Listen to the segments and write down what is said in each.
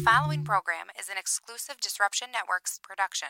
following program is an exclusive Disruption Networks production.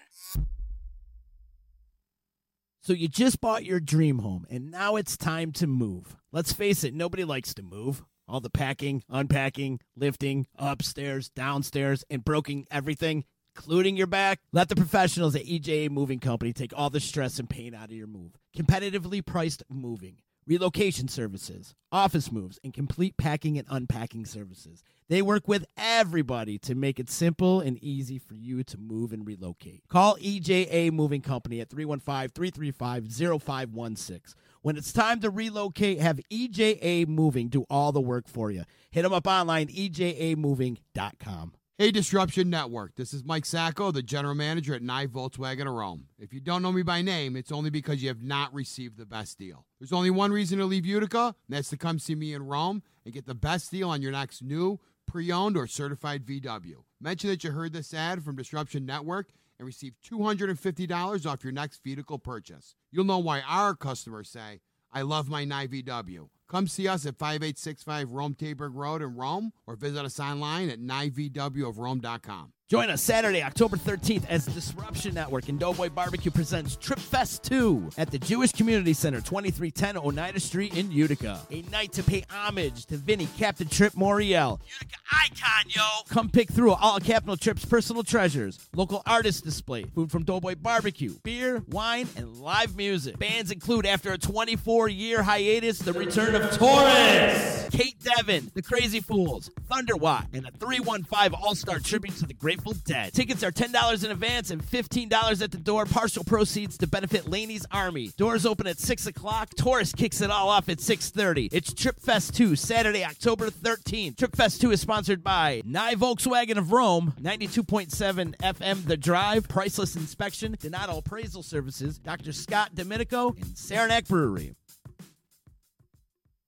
So you just bought your dream home, and now it's time to move. Let's face it, nobody likes to move. All the packing, unpacking, lifting, upstairs, downstairs, and broking everything, including your back. Let the professionals at EJA Moving Company take all the stress and pain out of your move. Competitively priced moving, relocation services, office moves, and complete packing and unpacking services. They work with everybody to make it simple and easy for you to move and relocate. Call EJA Moving Company at 315-335-0516. When it's time to relocate, have EJA Moving do all the work for you. Hit them up online, ejamoving.com. Hey, Disruption Network. This is Mike Sacco, the general manager at Nye Volkswagen of Rome. If you don't know me by name, it's only because you have not received the best deal. There's only one reason to leave Utica, and that's to come see me in Rome and get the best deal on your next new, pre-owned, or certified VW. Mention that you heard this ad from Disruption Network and receive $250 off your next vehicle purchase. You'll know why our customers say, I love my Nye VW. Come see us at 5865 Rome Taberg Road in Rome, or visit us online at nyvwofrome.com. Join us Saturday, October 13th, as Disruption Network and Doughboy Barbecue presents Trip Fest 2 at the Jewish Community Center, 2310 Oneida Street in Utica. A night to pay homage to Vinny, Captain Trip Moriel. Utica icon, yo! Come pick through all Captain Trip's personal treasures, local artist display, food from Doughboy Barbecue, beer, wine, and live music. Bands include, after a 24-year hiatus, the return of Taurus, Kate Devin, The Crazy Fools, Thunderwatt, and a 315 All-Star tribute to the Grateful Dead. Tickets are $10 in advance and $15 at the door. Partial proceeds to benefit Laney's Army. Doors open at 6 o'clock. Taurus kicks it all off at 6:30. It's Trip Fest 2, Saturday, October 13th. Trip Fest 2 is sponsored by Nye Volkswagen of Rome, 92.7 FM The Drive, Priceless Inspection, Donato Appraisal Services, Dr. Scott Domenico, and Saranac Brewery.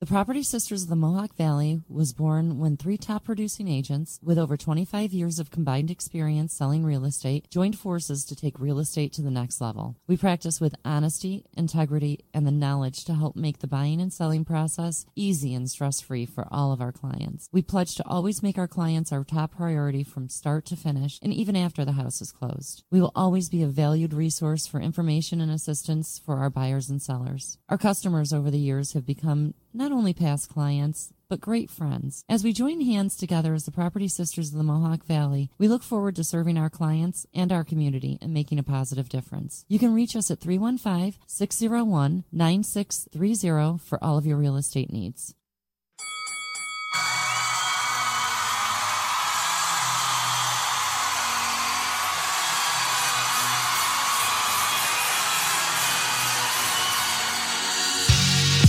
The Property Sisters of the Mohawk Valley was born when 3 top producing agents with over 25 years of combined experience selling real estate joined forces to take real estate to the next level. We practice with honesty, integrity, and the knowledge to help make the buying and selling process easy and stress-free for all of our clients. We pledge to always make our clients our top priority from start to finish and even after the house is closed. We will always be a valued resource for information and assistance for our buyers and sellers. Our customers over the years have become not only past clients, but great friends. As we join hands together as the Property Sisters of the Mohawk Valley, we look forward to serving our clients and our community and making a positive difference. You can reach us at 315-601-9630 for all of your real estate needs.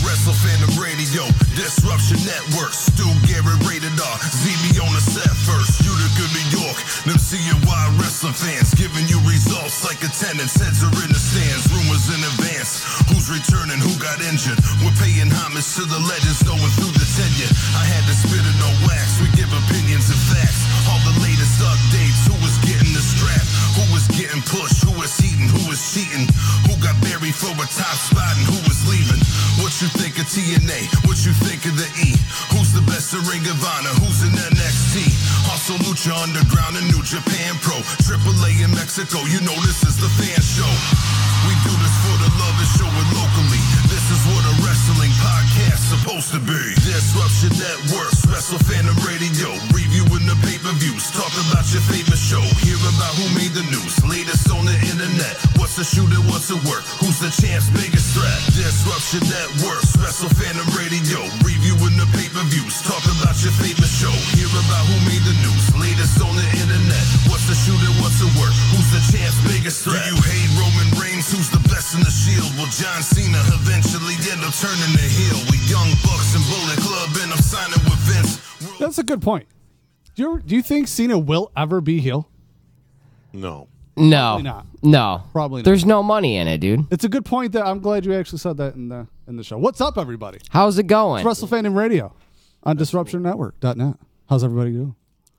Wrestle Fandom Radio, Disruption Network, Stu Garrett rated R, ZB on the set first, Utica, New York, them CNY wrestling fans, giving you results like attendance, heads are in the stands, rumors in advance, who's returning, who got injured, we're paying homage to the legends, knowing through the tenure, I had to spit it on wax, we give opinions and facts, all the latest updates, who was getting the strap, who was getting pushed, who was heating, who was cheating, who got buried for a top spot and who was leaving, what you think of TNA, what you think of the E, who's the best in Ring of Honor, who's in NXT, also Lucha Underground and New Japan Pro, AAA in Mexico, you know this is the fan show, we do this for the love and show it locally, this is what a wrestling podcast's supposed to be, Disruption Networks, Wrestle Fandom Radio, reviewing the pay-per-views, talk about your favorite show, hear about who made the news, latest on the internet, what's the shooter, what's the work, who's the champ's biggest threat, Disruption Networks, Wrestle Fandom Radio, reviewing the pay-per-views, talk about your favorite show, hear about who made the news, latest on the internet, what's the shooter, what's the work, who's the champ's biggest threat, do you hate Roman Reigns, who's the best in the Shield, will John Cena eventually end up turning the heel, we Young Bucks and Bullet Club, and I'm signing with Vince. That's a good point. Do you think Cena will ever be heel? No. Probably not. No. Probably not. There's no money in it, dude. It's a good point. That I'm glad you actually said that in the show. What's up, everybody? How's it going? It's Wrestle Fandom Radio on DisruptionNetwork.net. How's everybody doing?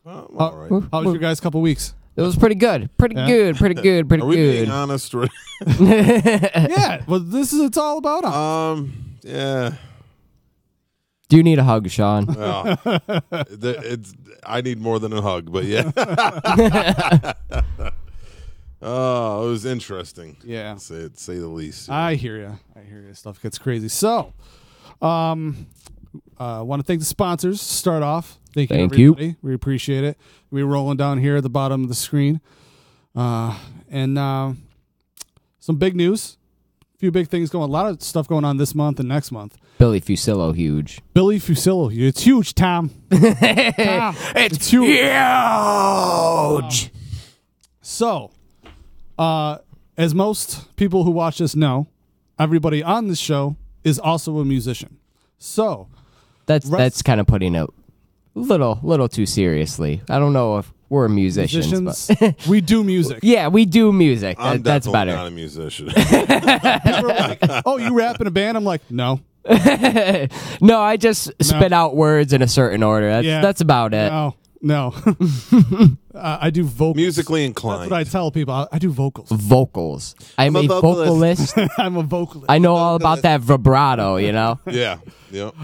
All right. How was your guys' couple weeks? It was pretty good. Pretty good. Are we being honest? Yeah. Well, it's all about them. Yeah. Do you need a hug, Sean? Oh, I need more than a hug, but yeah. Oh, it was interesting. Yeah. Say the least. I hear you. Stuff gets crazy. So, want to thank the sponsors. Start off. Thank you, everybody. We appreciate it. We're rolling down here at the bottom of the screen. And some big news. A few big things going. A lot of stuff going on this month and next month. Billy Fusillo, huge. Billy Fusillo, it's huge, Tom. It's huge. So, as most people who watch this know, everybody on this show is also a musician. So, that's kind of putting it a little too seriously. I don't know if we're musicians. But we do music. Yeah, we do music. I'm that's definitely better. not a musician. People are like, "Oh, you rap in a band?" I'm like, "No." No, I just spit out words in a certain order. That's about it. No. I do vocals. Musically inclined. That's what I tell people. I do vocals. Vocals. I'm a vocalist. I'm a vocalist. I know all about that vibrato, you know? Yeah. Yep.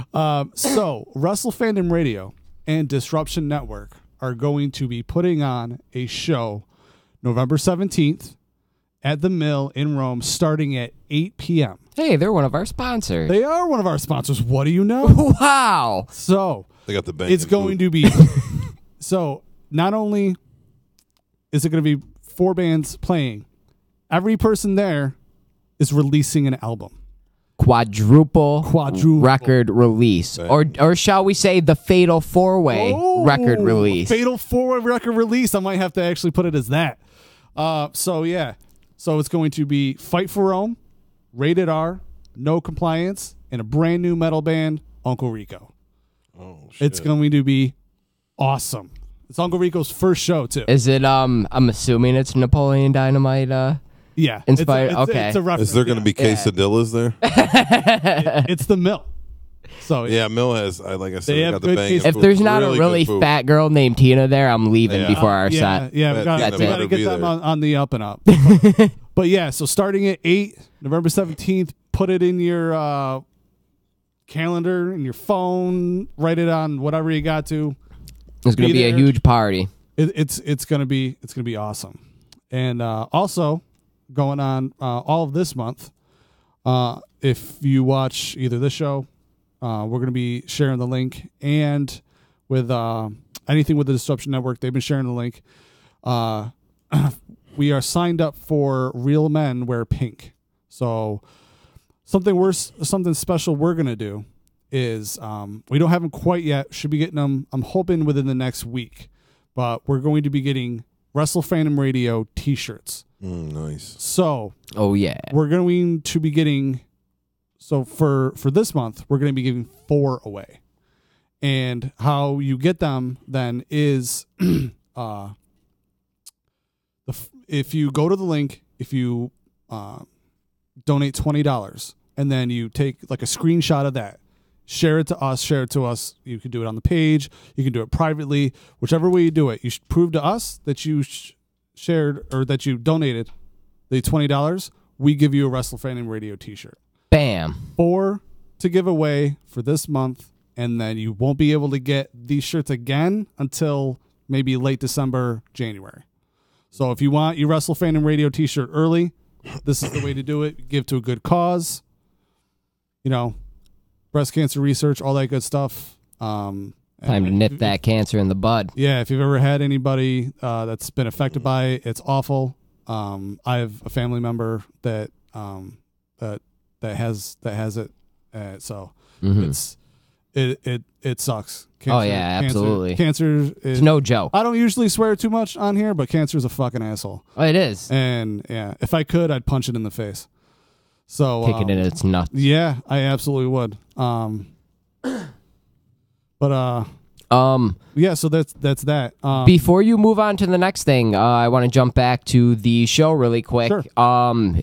So, Wrestle Fandom Radio and Disruption Network are going to be putting on a show November 17th at the Mill in Rome starting at 8 p.m. Hey, they're one of our sponsors. They are one of our sponsors. What do you know? Wow. So, they got the bank. It's going to be... So, not only is it going to be 4 bands playing, every person there is releasing an album. Quadruple record release. Right. Or shall we say the Fatal 4-Way record release. Fatal 4-Way record release. I might have to actually put it as that. So it's going to be Fight for Rome, Rated R, No Compliance, and a brand new metal band, Uncle Rico. Oh, shit. It's going to be awesome. It's Uncle Rico's first show, too. Is it, I'm assuming it's Napoleon Dynamite, yeah. inspired? Okay. It's a reference. Is there going to be quesadillas there? It's the Mill. So yeah, Mill has, like I said, they have got the good bang. quesadillas. If there's not really a really fat girl named Tina there, I'm leaving before our set. Yeah, we got to get them on the up and up. But yeah, so starting at 8, November 17th, put it in your calendar, in your phone, write it on whatever you got to. It's going to be a huge party. It's going to be awesome. And also going on all of this month, if you watch either this show, we're going to be sharing the link, and with anything with the Disruption Network, they've been sharing the link. We are signed up for Real Men Wear Pink. So something special we're going to do is we don't have them quite yet. Should be getting them, I'm hoping, within the next week. But we're going to be getting Wrestle Fandom Radio T-shirts. Nice. So, yeah, we're going to be getting. So for this month, we're going to be giving 4 away, and how you get them then is, if you go to the link, if you donate $20, and then you take like a screenshot of that. Share it to us. You can do it on the page. You can do it privately. Whichever way you do it, you should prove to us that you shared or that you donated the $20. We give you a Wrestle Fandom Radio T-shirt. Bam. 4 to give away for this month, and then you won't be able to get these shirts again until maybe late December, January. So if you want your Wrestle Fandom Radio T-shirt early, this is the way to do it. Give to a good cause. You know, breast cancer research, all that good stuff. Time to nip that cancer in the bud. Yeah, if you've ever had anybody that's been affected by it, it's awful. I have a family member that has it, so it sucks. Cancer, absolutely. Cancer is it's no joke. I don't usually swear too much on here, but cancer is a fucking asshole. Oh, it is. And yeah, if I could, I'd punch it in the face. So kick it in its nuts. Yeah, I absolutely would. Yeah, so that's that. Before you move on to the next thing, I want to jump back to the show really quick. Sure.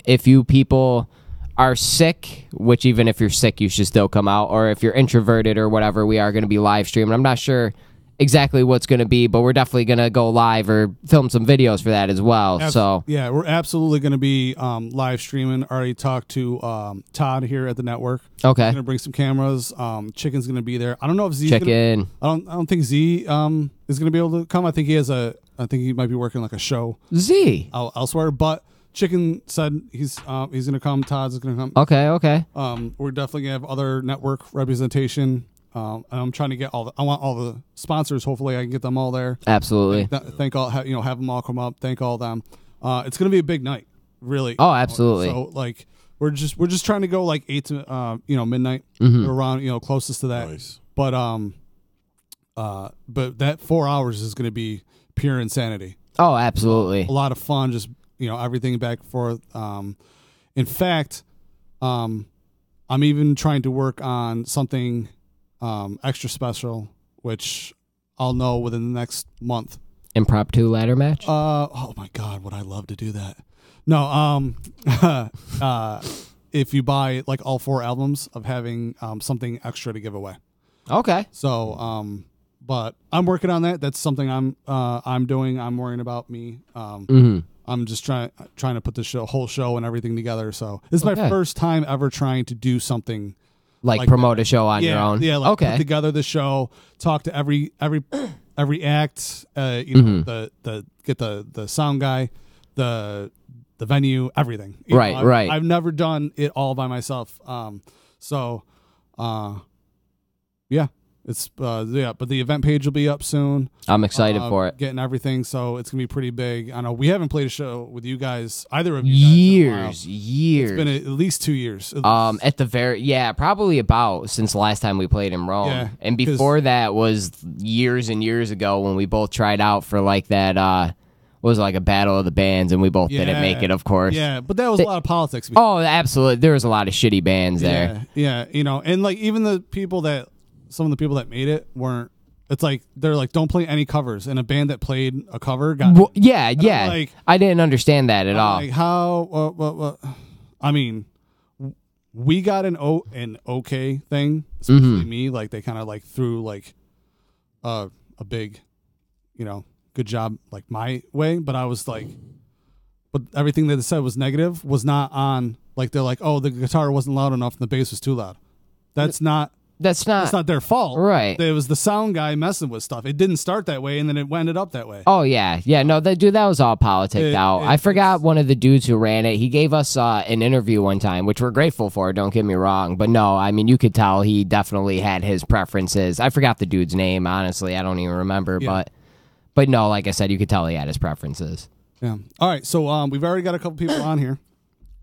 If you people are sick, which even if you're sick, you should still come out, or if you're introverted or whatever, we are going to be live streaming. I'm not sure exactly what's going to be, but we're definitely going to go live or film some videos for that as well. So yeah, we're absolutely going to be live streaming. Already talked to Todd here at the network. Okay. He's going to bring some cameras. Chicken's going to be there. I don't know if Z's Chicken. I don't think Z is going to be able to come. I think he might be working like a show Z elsewhere, but Chicken said he's going to come. Todd's going to come. Okay. We're definitely going to have other network representation. And I'm trying to get I want all the sponsors. Hopefully, I can get them all there. Absolutely. Thank all. Have them all come up. Thank all of them. It's going to be a big night. Really. Oh, absolutely. So like we're just trying to go like 8 to midnight around closest to that. Nice. But that 4 hours is going to be pure insanity. Oh, absolutely. A lot of fun. Just everything back and forth. In fact, I'm even trying to work on something extra special, which I'll know within the next month. Impromptu ladder match? Oh my God, would I love to do that? No, if you buy like all 4 albums of having something extra to give away. Okay. So, but I'm working on that. That's something I'm doing. I'm worrying about me. I'm just trying to put the whole show and everything together. So this is my first time ever trying to do something like promote a show on your own. Yeah, like put together the show, talk to every act, the get the sound guy, the venue, everything. Right. I've never done it all by myself. Yeah. It's but the event page will be up soon. I'm excited for it. Getting everything, so it's gonna be pretty big. I know we haven't played a show with you guys, either of you guys. Years. It's been at least 2 years. At the probably about since the last time we played in Rome. Yeah, and before that was years and years ago when we both tried out for like that. Was like a battle of the bands, and we both didn't make it, of course. Yeah, but that was a lot of politics. Oh, absolutely. There was a lot of shitty bands there. Yeah, and like even some of the people that made it weren't. It's like they're like, don't play any covers, and a band that played a cover got. Well, yeah. Like, I didn't understand that at all. Like how? I mean, we got an okay thing, especially me. Like they kind of like threw like a big, good job like my way, but I was like, but everything that they said was negative was not on. Like they're like, oh, the guitar wasn't loud enough and the bass was too loud. That's not their fault. Right. It was the sound guy messing with stuff. It didn't start that way, and then it ended up that way. Oh, yeah. Yeah, no, that was all politicked out. I forgot one of the dudes who ran it. He gave us an interview one time, which we're grateful for, don't get me wrong. But no, I mean, you could tell he definitely had his preferences. I forgot the dude's name, honestly. I don't even remember. Yeah. But no, like I said, you could tell he had his preferences. Yeah. All right, so we've already got a couple people on here.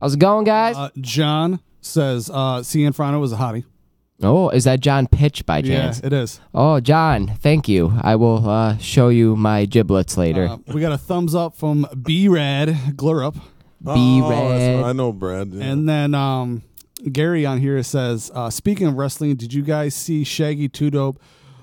How's it going, guys? John says, Cianfrano was a hottie. Oh, is that John Pitch by chance? Yeah, it is. Oh, John, thank you. I will show you my giblets later. We got a thumbs up from B-Rad Glurup. B-Rad. I know Brad. Yeah. And then Gary on here says, speaking of wrestling, did you guys see Shaggy Two Dope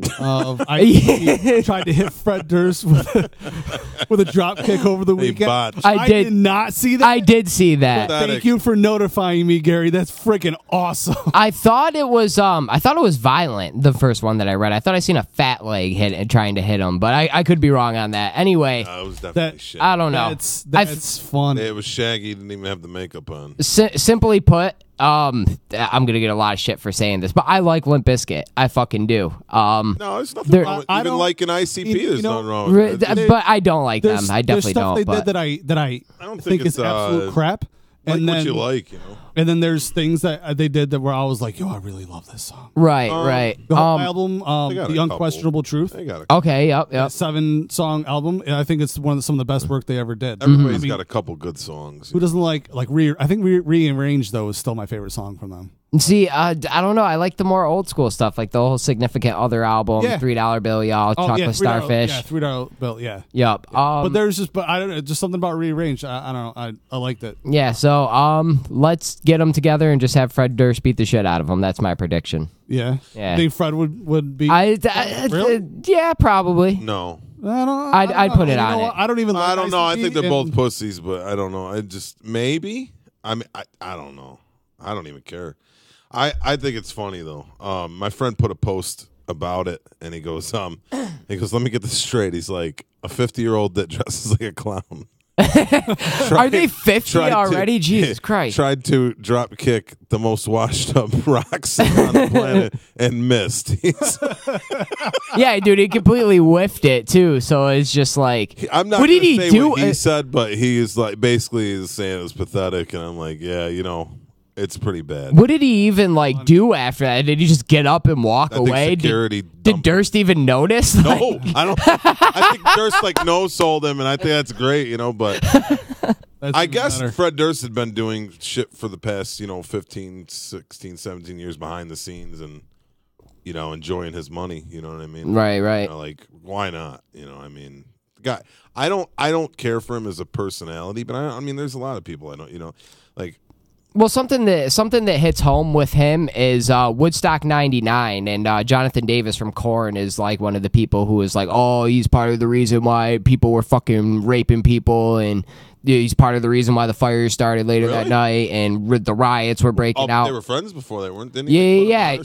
I tried to hit Fred Durst with a drop kick over the weekend? I did not see that. I did see that. Thank you for notifying me, Gary. That's freaking awesome. I thought it was violent, the first one that I read. I thought I seen a fat leg trying to hit him, but I could be wrong on that. Anyway, it was definitely Shaggy. I don't know. That's fun. It was Shaggy. He didn't even have the makeup on. Simply put, I'm gonna get a lot of shit for saying this, but I like Limp Bizkit. I fucking do. No, there's nothing wrong with even liking ICP. There's nothing wrong with that. But I don't like them. I definitely stuff don't. They did that I don't think it's absolute crap. Like and what then, you like, And then there's things that they did that where I was like, yo, I really love this song. Right. The whole album, The Unquestionable Truth. Okay, yep. 7-song album. I think it's some of the best work they ever did. Everybody's got a couple good songs. Who doesn't like I think Rearrange, though, is still my favorite song from them. See, I don't know. I like the more old school stuff, like the whole Significant Other album, $3 Bill, y'all, Chocolate Starfish. Yeah, $3 Bill, yeah. Yep. But there's I don't know, just something about Rearrange. I don't know. I liked it. Yeah, so let's get them together and just have Fred Durst beat the shit out of them. That's my prediction. Yeah. I think Fred would be. Really? Yeah, probably. No. I'd put it on it. I don't even. I don't know. I think they're both pussies, but I don't know. I just maybe. I mean, I don't know. I don't even care. I think it's funny though. My friend put a post about it, and he goes, let me get this straight. He's like, a 50-year-old that dresses like a clown. Are they 50 already? Jesus Christ. Tried to drop kick the most washed up rock singer on the planet and missed. Yeah, dude, he completely whiffed it too. So it's just like, I'm not what did he say do? What he said, but he is like basically saying it was pathetic, and I'm like, yeah, it's pretty bad. What did he even like do after that? Did he just get up and walk away? Security did Durst even notice? No, I don't. I think Durst like no-sold him, and I think that's great, But I guess better. Fred Durst had been doing shit for the past 15, 16, 17 years behind the scenes, and enjoying his money. You know what I mean? Right. Like why not? Guy. I don't care for him as a personality, but I mean, there's a lot of people I don't. Like. Well, something that hits home with him is Woodstock '99, and Jonathan Davis from Korn is like one of the people who is like, oh, he's part of the reason why people were fucking raping people, and he's part of the reason why the fires started later that night, and the riots were breaking out. They were friends before they weren't. Didn't Yeah.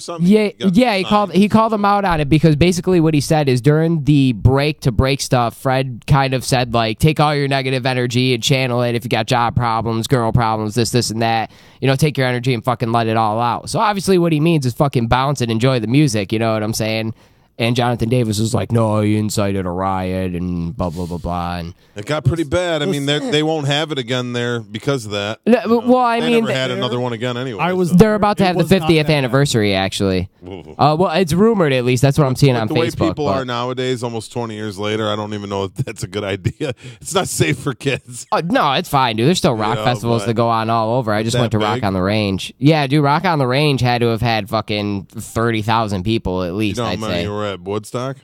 He called them out on it because basically what he said is during the break to break stuff, Fred kind of said like, take all your negative energy and channel it. If you got job problems, girl problems, this and that, take your energy and fucking let it all out. So obviously what he means is fucking bounce and enjoy the music. You know what I'm saying? And Jonathan Davis was like, no, he incited a riot and blah, blah, blah, blah. And it got pretty bad. I mean, they won't have it again there because of that. Well, I mean, never had another one again anyway. They're about to have the 50th anniversary, actually. Well, it's rumored, at least. That's what I'm seeing on the Facebook. The way people are nowadays, almost 20 years later, I don't even know if that's a good idea. It's not safe for kids. No, it's fine, dude. There's still rock festivals that go on all over. I just went to Rock on the Range. Yeah, dude, Rock on the Range had to have had fucking 30,000 people at least, I'd say. You were at Woodstock?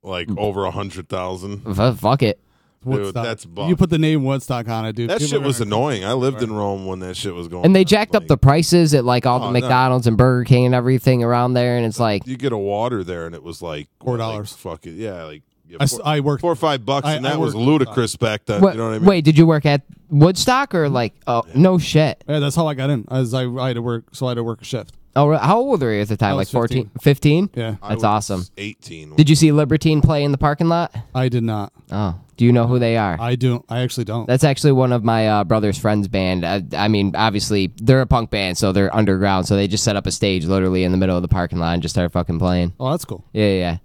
Like over 100,000. Fuck it. Dude, that's buff. You put the name Woodstock on it, dude. That shit was annoying. I lived in Rome when that shit was going on. And they jacked up the prices at like all the McDonald's and Burger King and everything around there, and it's like you get a water there and it was like $4. Fuck it. Yeah, like I worked $4 or $5 and that was ludicrous back then. You know what I mean? Wait, did you work at Woodstock or like no shit? Yeah, that's how I got in. I had to work a shift. Oh, how old were you at the time? Like 14? 15? Yeah. That's awesome. 18. Did you see Libertine play in the parking lot? I did not. Oh. Do you know who they are? I actually don't. That's actually one of my brother's friends' band. I mean, obviously, they're a punk band, so they're underground. So they just set up a stage literally in the middle of the parking lot and just started fucking playing. Oh, that's cool. Yeah.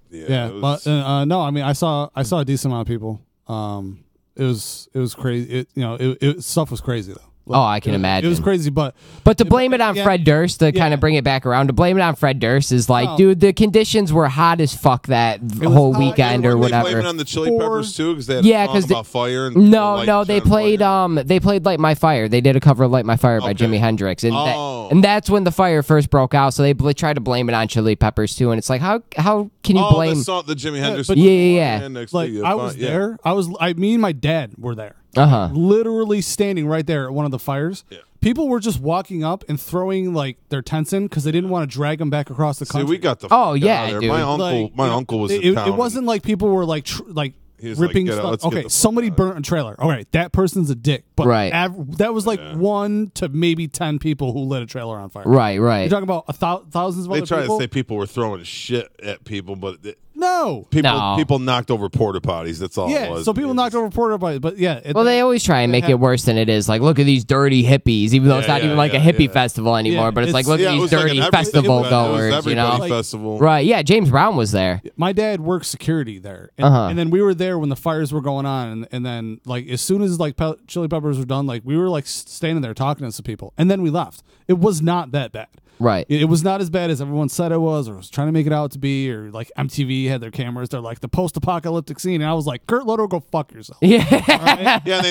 But no, I mean, I saw a decent amount of people. It was crazy. Stuff was crazy though. Oh, I can imagine. It was crazy, but to blame it on Fred Durst, to kind of bring it back around, to blame it on Fred Durst is like, dude, the conditions were hot as fuck that whole weekend or whatever. They blame it on the Chili Peppers too because they had a song about fire. And no, they played Light My Fire. They did a cover of Light My Fire by Jimi Hendrix, and that's when the fire first broke out. So they tried to blame it on Chili Peppers too, and it's like, how can you blame the Jimi Hendrix? Yeah. Like I was there. Me and my dad were there. Literally standing right there at one of the fires. Yeah. People were just walking up and throwing like their tents in because they didn't want to drag them back across the country. See, we got the dude. My uncle was in town. It wasn't like people were like ripping stuff. Okay, somebody burnt a trailer. All right, that person's a dick. But that was like 1 to maybe 10 people who lit a trailer on fire. Right. You're talking about thousands of other people. They try to say people were throwing shit at people, but no. People knocked over porta potties. That's all it was. So people knocked over porta potties, but they always try and make it worse than it is. Like, look at these dirty hippies, even though it's not even like a hippie festival anymore. But it's like, look at these dirty festival goers. Festival. Right? Yeah, James Brown was there. My dad worked security there, and then we were there when the fires were going on, and then like as soon as like Chili Peppers were done, like we were like standing there talking to some people, and then we left. It was not that bad. Right. It was not as bad as everyone said it was, or was trying to make it out to be, or like MTV had their cameras. They're like the post-apocalyptic scene, and I was like, Kurt Loder, go fuck yourself. Yeah. Right? Yeah.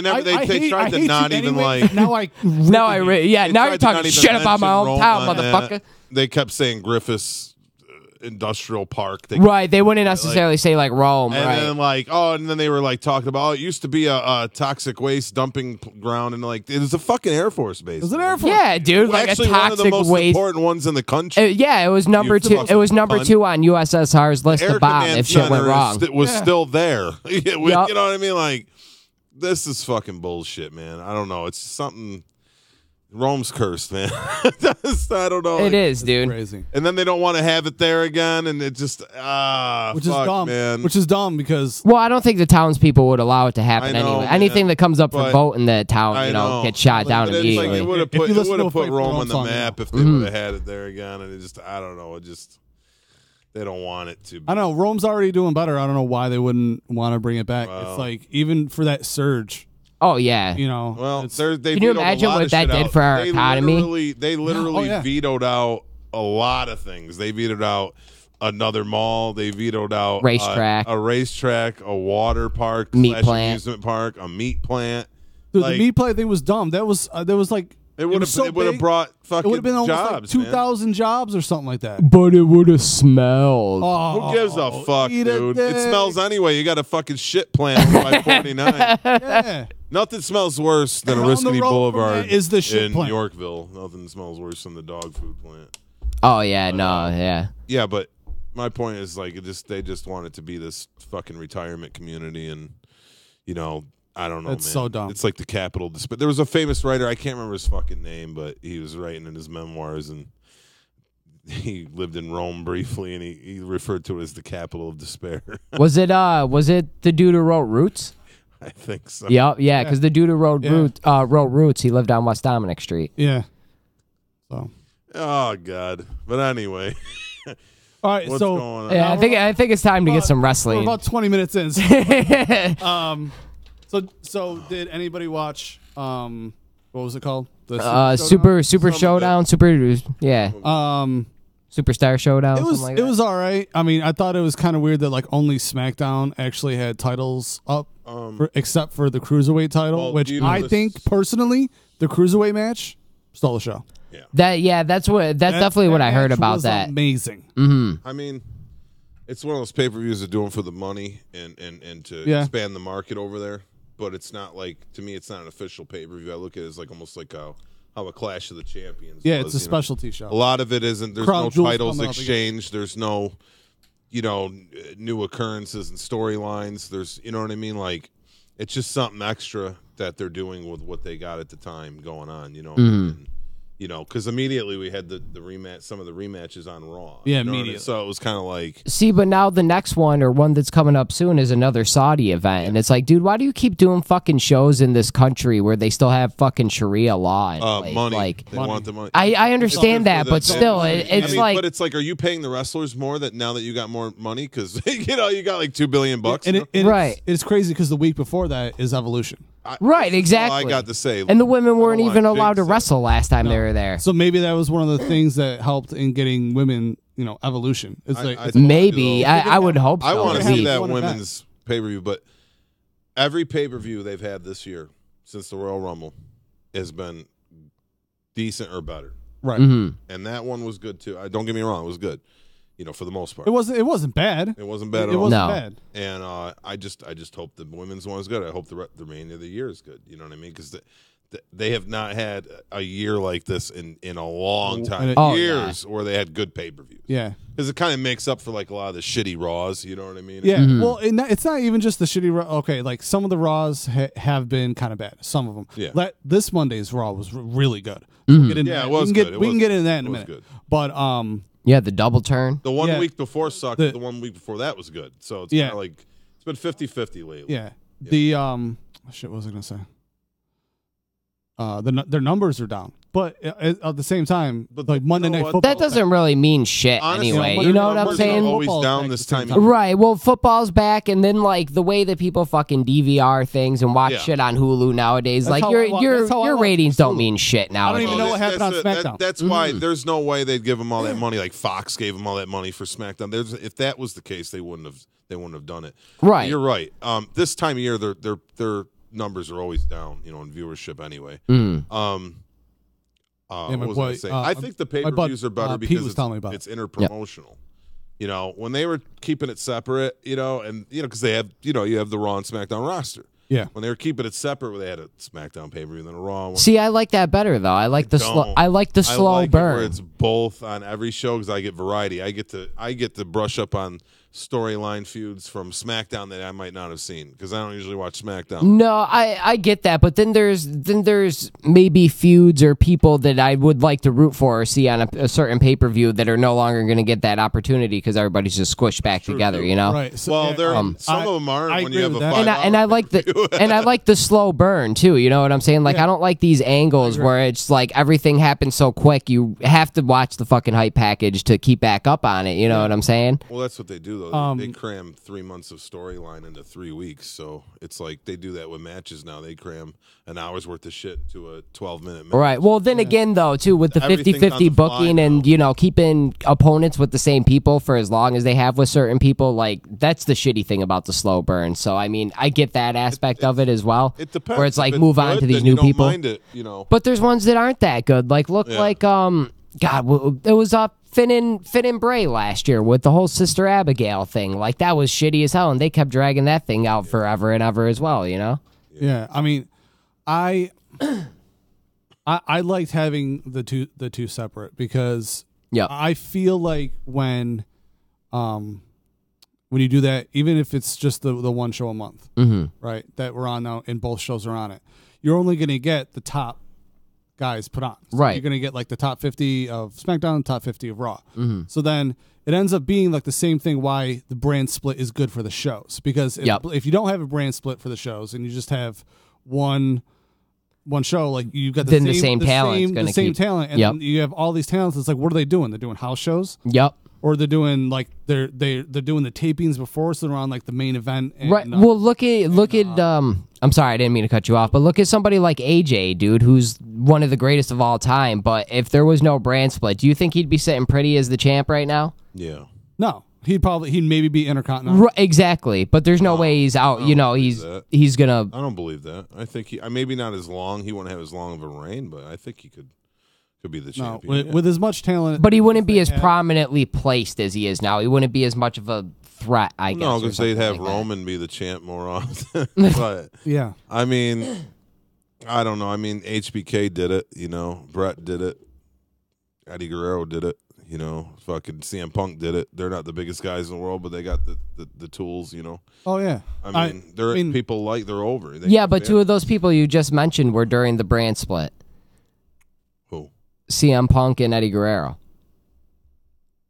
They tried to not even like. Now you're talking shit about my hometown, motherfucker. They kept saying Griffiths Industrial Park. They wouldn't necessarily say like Rome, and then they were like talking about it used to be a toxic waste dumping ground, and like it was a fucking Air Force base. It was an Air Force. Yeah, dude, like actually a toxic one of the most waste. important ones in the country. It was number 2. It was number 2 on USSR's list of bomb if shit went wrong. It was still there. You know what I mean? Like this is fucking bullshit, man. I don't know. It's something. Rome's cursed, man. I don't know. It is, dude. Crazy. And then they don't want to have it there again, and it just Which is dumb, man. Which is dumb because Well, I don't think the townspeople would allow it to happen I know, anyway. man. Anything that comes up for But vote in the town, I know. gets shot down It's like immediately. it would have If put you listen to a Fight for Rome Rome on the song, map if they Mm-hmm. would have had it there again, and it just I don't know. It just they don't want it to. Be. I don't know. Rome's already doing better. I don't know why they wouldn't want to bring it back. Wow. It's like even for that surge, Oh, yeah. you know. Well, it's- they Can you vetoed a imagine lot what of that shit did out. for our economy? They literally Oh, yeah. vetoed out a lot of things. They vetoed out another mall. They vetoed out Racetrack. a racetrack, a water park, Meat / plant. amusement park, a meat plant. Dude, like, the meat play thing was dumb. That was like It would was so have big, brought It fucking would have been almost like jobs, 2,000 jobs or something like that. But it would have smelled. Oh, Who gives a fuck, eat a dude? It dick. smells anyway. You got a fucking shit plant by 49. Yeah. Nothing smells worse than Down the Oriskany road from Boulevard that is the shit in plant. Yorkville. Nothing smells worse than the dog food plant. Oh, yeah, no, yeah. Yeah, but my point is like they just want it to be this fucking retirement community, and I don't know. It's man. so dumb. It's like the capital. But there was a famous writer. I can't remember his fucking name, but he was writing in his memoirs, and he lived in Rome briefly, and he referred to it as the capital of despair. Was it the dude who wrote Roots? I think so. Yep, yeah, because the dude who wrote Yeah. wrote Roots, he lived on West Dominic Street. Yeah. So. Oh God. But anyway, All right. what's so going on? Yeah, I think it's time to get some we're wrestling. about 20 minutes in. So did anybody watch what was it called? The Super Some of Showdown, Superstar Showdown. It was something like it that. was all right. I mean, I thought it was kind of weird that like only SmackDown actually had titles up, except for the cruiserweight title, Well, which do you know I this- think personally the cruiserweight match stole the show. That's definitely what I heard match about was that. Amazing. I mean, it's one of those pay-per-views they're doing for the money and to Yeah. expand the market over there. But it's not like, to me, it's not an official pay-per-view. I look at it as like almost like how a Clash of the Champions Yeah, was, it's a specialty show. A lot of it isn't. There's Crown no Jewel's titles coming up again. exchanged. There's no, new occurrences and storylines. There's, you know what I mean? Like, it's just something extra that they're doing with what they got at the time going on, And, because immediately we had the rematch, some of the rematches on Raw. Yeah, you know what I mean? immediately. So it was kind of like, See, but now the next one or one that's coming up soon is another Saudi event, and it's like, dude, why do you keep doing fucking shows in this country where they still have fucking Sharia law? And money. Like, They want the money. I understand that, but still, it's like, but it's like, are you paying the wrestlers more now that you got more money? Because you got like $2 billion bucks. And Right. it's crazy because the week before that is Evolution. right, That's all exactly. I got to say. And the women I don't weren't wanna even allowed to jinx it. wrestle last time they were there. So maybe that was one of the things that helped in getting women, Evolution. It's like I it's- think Maybe. though. I would hope so. I want to At see least. that One event. women's pay-per-view, but every pay-per-view they've had this year since the Royal Rumble has been decent or better. right. Mhm. And that one was good too. Don't get me wrong, it was good. For the most part. It wasn't bad. It wasn't bad at It all. wasn't No. bad. And I just hope the women's one is good. I hope the remainder of the year is good. You know what I mean? Because they have not had a year like this in a long time. Oh, Years where they had good pay-per-views. Yeah. Because it kind of makes up for like a lot of the shitty Raws. You know what I mean? Yeah. Well, it's not even just the shitty Raw. Okay, like some of the Raws have been kind of bad. Some of them. Yeah. This Monday's Raw was really good. So we'll get into Yeah, that. it was we can good. get, It we can was get into that in good. a It was minute. good. But Yeah, the double turn. The one Yeah. week before sucked. The one week before that was good. So it's Yeah. kind of like it's been 50-50 lately. yeah, the shit. What was I gonna say? Their numbers are down, but at the same time, But like Monday you know Night what? Football. That doesn't really mean shit Honestly, anyway. Monday You know Night what I'm numbers are saying? always Football's down back this at the time. same time. Right. Well, football's back, and then like the way that people fucking DVR things and watch Yeah. shit on Hulu nowadays, That's like how your I wa- your that's how I your watch ratings Hulu. don't mean shit I don't nowadays. even know what happened on SmackDown. That's why there's no way they'd give them all that money. Like Fox gave them all that money for SmackDown. If that was the case, they wouldn't have done it. Right. You're right. This time of year, their numbers are always down. In viewership anyway. Yeah, my what was I boy, gonna say? I think the my bud, pay-per-views are better Pete because was telling me about it's interpromotional. When they were keeping it separate, and because they have, you have the Raw and SmackDown roster. Yeah. When they were keeping it separate, where they had a SmackDown pay-per-view and then a Raw one. See, I like that better though. I like the slow. I like the slow I like it where burn. it's both on every show because I get variety. I get to brush up on storyline feuds from SmackDown that I might not have seen because I don't usually watch SmackDown. No, I get that, but then there's maybe feuds or people that I would like to root for or see on a certain pay-per-view that are no longer going to get that opportunity because everybody's just squished back together, you know? Right. So, Well, yeah, some of them aren't I when you agree have a with that. 5 And I like I like the slow burn too. You know what I'm saying? Like I don't like these angles where it's like everything happens so quick. You have to watch the fucking hype package to keep back up on it. You know what I'm saying? Well, that's what they do, though. They cram 3 months of storyline into 3 weeks. So it's like they do that with matches now. They cram an hour's worth of shit to a 12-minute match. Right. Well, then again, though, too, with the Everything's 50-50 on the fly booking and, now. you know, keeping opponents with the same people for as long as they have with certain people, like, that's the shitty thing about the slow burn. So, I mean, I get that aspect of it as well. It depends. Where it's like, If move on good, to these then new you don't people. Mind it, you know. But there's ones that aren't that good. Like, God, it was Finn and Bray last year with the whole Sister Abigail thing. Like, that was shitty as hell, and they kept dragging that thing out forever and ever as well, you know? Yeah, I mean, I liked having the two separate because Yep. I feel like when you do that, even if it's just the one show a month, right, that we're on now, and both shows are on it, you're only going to get the top guys put on. So Right. You're going to get like the top 50 of SmackDown, top 50 of Raw. So then it ends up being like the same thing why the brand split is good for the shows. Because if you don't have a brand split for the shows and you just have one show, like you've got Then the same talent's the gonna same keep- talent, and Yep. then you have all these talents. It's like, what are they doing? They're doing house shows, Yep. or they're doing like they're doing the tapings before, so they're on like the main event. And, Right. Well, look at I'm sorry, I didn't mean to cut you off, but look at somebody like AJ, dude, who's one of the greatest of all time. But if there was no brand split, do you think he'd be sitting pretty as the champ right now? Yeah. no, he'd maybe be Intercontinental. Right, exactly. But there's no way he's out. You know, believe he's gonna. I don't believe that. I think maybe not as long. He wouldn't have as long of a reign, but I think he could be the No, champion. with as much talent, But he wouldn't be they as have- prominently placed as he is now. He wouldn't be as much of a threat, I guess. No, or because they'd something have like that. Roman be the champ more often. But Yeah, I mean, I don't know. I mean, HBK did it. You know, Brett did it. Eddie Guerrero did it. You know, fucking CM Punk did it. They're not the biggest guys in the world, but they got the tools. You know, oh yeah. I mean, people like they're over. They Yeah, can but be- two of those people you just mentioned were during the brand split. Who? CM Punk and Eddie Guerrero.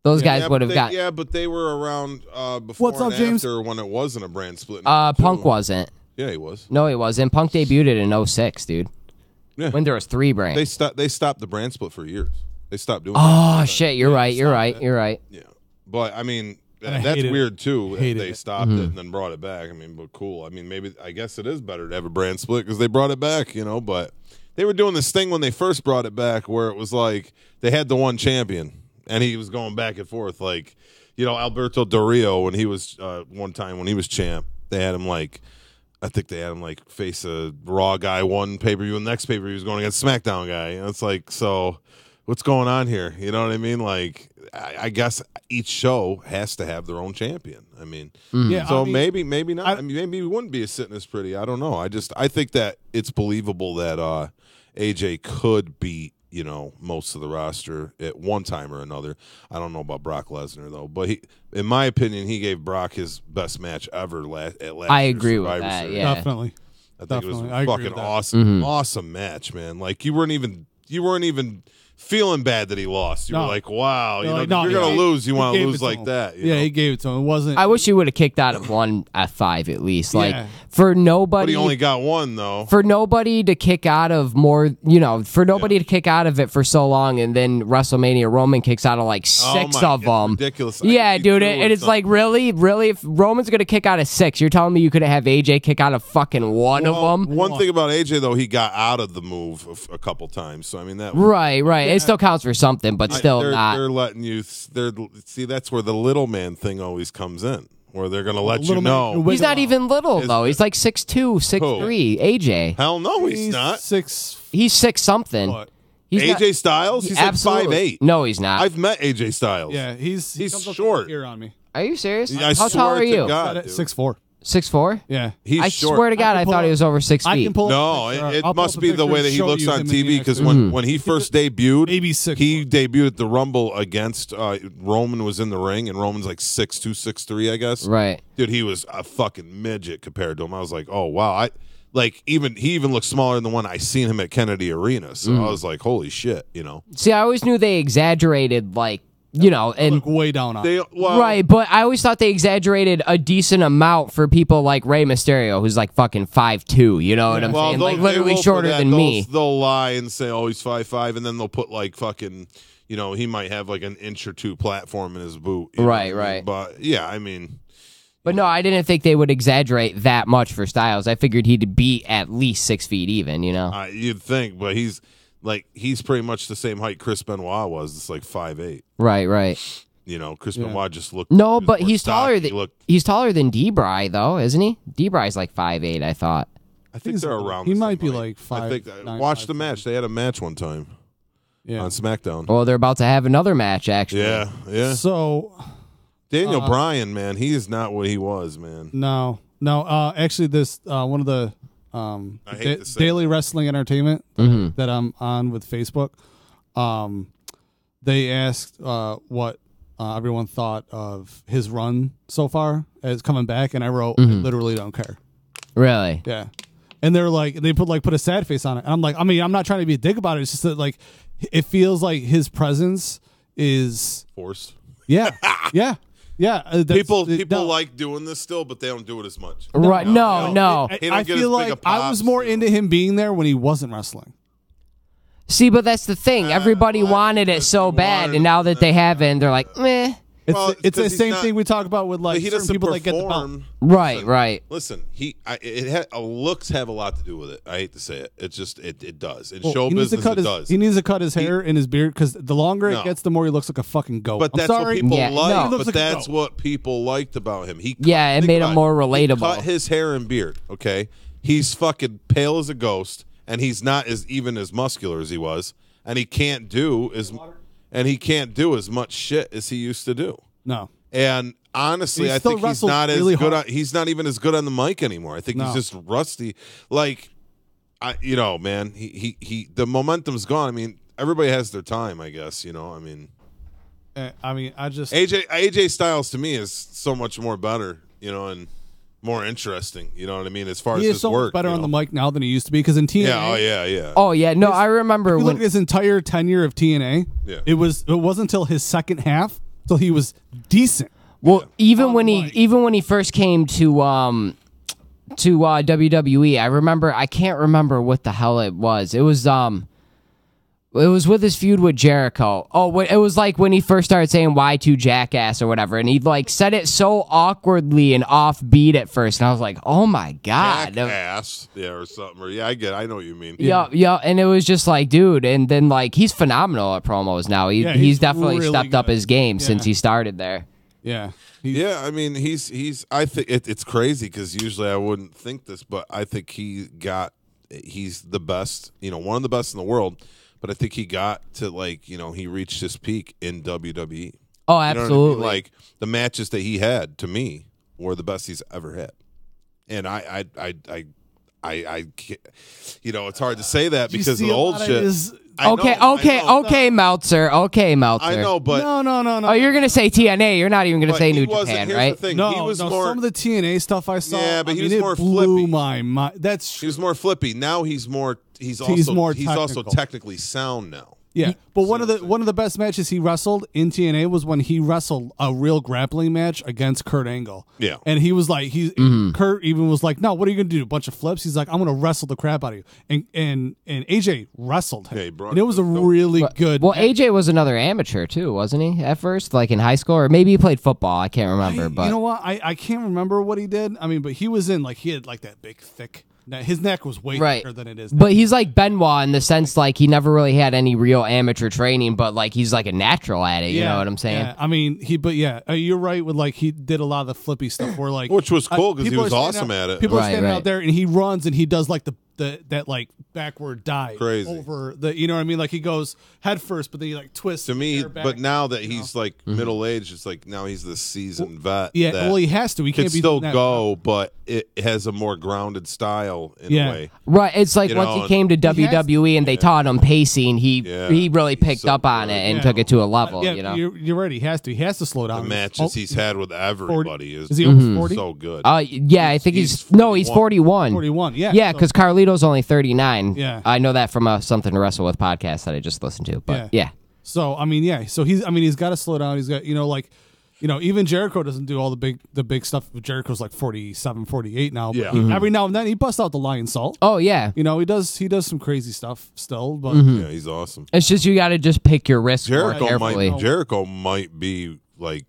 Those guys would have got. Yeah, but they were around before What's up, and James? after when it wasn't a brand split. Punk too. wasn't. Yeah, he was. No, he wasn't. Punk debuted in 06, dude. Yeah. When there was 3 brands. They stopped the brand split for years. They stopped doing. Oh it. shit! You're right. You're right. You're right. Yeah, but I mean And I that's hated it. weird too. Hated They it. stopped it and then brought it back. I mean, but cool. I mean, I guess it is better to have a brand split because they brought it back. You know, but they were doing this thing when they first brought it back where it was like they had the one champion and he was going back and forth. Like, you know, Alberto Del Rio when he was one time when he was champ, they had him like. I think they had him like face a Raw guy one pay-per-view, and the next payper-view was going against SmackDown guy. And it's like, so what's going on here? You know what I mean? Like, I guess each show has to have their own champion. I mean, Yeah, so I mean, maybe not. I mean, maybe we wouldn't be sitting as pretty. I don't know. I think that it's believable that AJ could beat, you know, most of the roster at one time or another. I don't know about Brock Lesnar though, but in my opinion, he gave Brock his best match ever at last I year's agree with Survivor that, Series. yeah. definitely. I think it was Definitely. a I agree fucking with that. awesome, awesome match, man. Like you weren't even feeling bad that he lost. You No. were like, wow, you You're know, like, no, you're gonna he- lose. You he want to gave lose it to like him. that. you Yeah, know? he gave it to him. It wasn't. I wish he would have kicked out of one F5 at least. Like Yeah. for But nobody. he only got one though. For nobody to kick out of more, you know, for nobody to kick out of it for so long, and then WrestleMania Roman kicks out of like 6 my of God, them. ridiculous. I Yeah, think he dude, threw and it it's like really, if Roman's gonna kick out of 6, you're telling me you couldn't have AJ kick out of fucking one of them? One thing about AJ though, he got out of the move a couple times. So I mean that. Right. It still counts for something, but still not. They're letting you. See, that's where the little man thing always comes in, where they're going to let you Little man know. can He's not even little Is though. the- He's like 6'2", 6'3". AJ. Hell no, he's not. 6. He's 6 something. What? He's not- AJ Styles, he's like absolutely. 5'8". No, he's not. I've met AJ Styles. Yeah, he He's comes up short. here on me. Are you serious? I How swear tall are to you? God, dude. 6'4". 6'4"? Yeah. He's I short. swear to God, I thought he was over 6 I feet. can pull No, up a picture. it I'll pull must up a be the picture way and that he show looks you on him in the TV. Because next when he first debuted, maybe 6'4". he debuted at the Rumble against Roman was in the ring, and Roman's like 6'2", 6'3", I guess. Right. Dude, he was a fucking midget compared to him. I was like, oh wow, he even looked smaller than the one I seen him at Kennedy Arena. So I was like, holy shit, you know. See, I always knew they exaggerated, like, you know, and Look way down on. right, but I always thought they exaggerated a decent amount for people like Rey Mysterio, who's like fucking 5'2", you know what I'm saying? Like literally shorter than me. They'll lie and say, oh, he's 5'5", and then they'll put like fucking, you know, he might have like an inch or two platform in his boot. Right. But yeah, I mean. But no, I didn't think they would exaggerate that much for Styles. I figured he'd be at least 6 feet even, you know? You'd think, but he's pretty much the same height Chris Benoit was. It's like 5'8". Right. You know, Chris Benoit just looked. No, he was but more he's taller stocky. than he's taller than D-Bry though, isn't he? D-Bry's like 5'8", I thought. I think they're around. He the might same be height. like 5. I think watch the match. They had a match one time on SmackDown. Well, they're about to have another match actually. Yeah. So Daniel Bryan, man, he is not what he was, man. no. Actually, this one of the I hate to say Daily Wrestling Entertainment that I'm on with Facebook. They asked what everyone thought of his run so far as coming back, and I wrote, I literally don't care. Really? Yeah. And they're like, they put a sad face on it. And I'm like, I mean, I'm not trying to be a dick about it. It's just that like, it feels like his presence is forced. Yeah. People like doing this still, but they don't do it as much. Right? No. I feel like I was more into him being there when he wasn't wrestling. See, but that's the thing. Everybody wanted it so bad, and now that they haven't, they're like, meh. It's the same thing we talk about with like certain people that get the bump. Right. Listen, looks have a lot to do with it. I hate to say it. It just it does. In Well, show business, it does. He needs to cut his hair and his beard because the longer it gets, the more he looks like a fucking goat. But that's sorry. what people Yeah, like. no. But that's what people liked about him. It made him more relatable. He cut his hair and beard. Okay, he's fucking pale as a ghost, and he's not even as muscular as he was, and he can't do as much shit as he used to do. No. And honestly, I think he's not as good. He's not even as good on the mic anymore. I think he's just rusty. Like, man, he the momentum's gone. I mean, everybody has their time, I guess. You know, I mean, AJ Styles to me is so much more better. You know, and more interesting. You know what I mean? As far as his so work, much better on the mic now than he used to be because in TNA. Yeah. Oh yeah. No, I remember If you when look at his entire tenure of TNA. Yeah. It wasn't until his second half till he was decent. Well, even when he first came to WWE, I can't remember what the hell it was. It was with his feud with Jericho. Oh, it was like when he first started saying Y2 jackass or whatever, and he like said it so awkwardly and offbeat at first, and I was like, oh my god, jackass, or something. Or I know what you mean. Yeah, and it was just like, dude, and then like he's phenomenal at promos now. He's definitely really stepped up his game since he started there. Yeah. I mean, he's. I think it's crazy because usually I wouldn't think this, but I think he's the best. You know, one of the best in the world. But I think he got to he reached his peak in WWE. Oh, absolutely! You know what I mean? Like the matches that he had to me were the best he's ever had, and I it's hard to say that because of the old shit. Okay, Meltzer. Okay, Meltzer. I know, but no. Oh, you're gonna say TNA. You're not even gonna say New Japan, right? No, he was more. Some of the TNA stuff I saw. Yeah, but he was it more blew flippy. My mind. That's true. He was more flippy. Now he's more. He's also technically sound now. Yeah, but one of the best matches he wrestled in TNA was when he wrestled a real grappling match against Kurt Angle. Yeah, and he was like, Kurt even was like, "No, what are you gonna do? A bunch of flips?" He's like, "I'm gonna wrestle the crap out of you." And AJ wrestled him, and it was a really good. Well, AJ was another amateur too, wasn't he? At first, like in high school, or maybe he played football. I can't remember. But you know what? I can't remember what he did. I mean, but he was in he had like that big thick. His neck was way thicker than it is now. But he's like Benoit in the sense like he never really had any real amateur training, but like he's like a natural at it. You know what I'm saying? Yeah. I mean, you're right with he did a lot of the flippy stuff where which was cool because he was awesome at it. People are standing out there and he runs and he does like the that like backward dive Crazy. over the, you know what I mean? Like he goes head first, but then he like twists. To me, back, but now that he's like Mm-hmm. middle aged, it's like now he's the seasoned vet. Yeah, that well, he has to. He can can't be still doing that. go, but it has a more grounded style in a way. Right, it's like You once know, he came to WWE and they taught him pacing, he really He's picked so up on good. it and took it to a level. Yeah, you know, you're right. He has to. He has to slow The down. matches he's had with everybody is he over 40? so good. yeah, I think he's 41. 41. Yeah, Yeah, so- because Carlito's only 39. Yeah. I know that from a Something to Wrestle With podcast that I just listened to. But yeah. So I mean, yeah. So he's got to slow down. He's got, even Jericho doesn't do all the big stuff. Jericho's like 47, 48 now. But Yeah. every now and then he busts out the lion salt. Oh yeah. He does some crazy stuff still, but Yeah, he's awesome. It's just you got to just pick your risks more carefully. Jericho might be like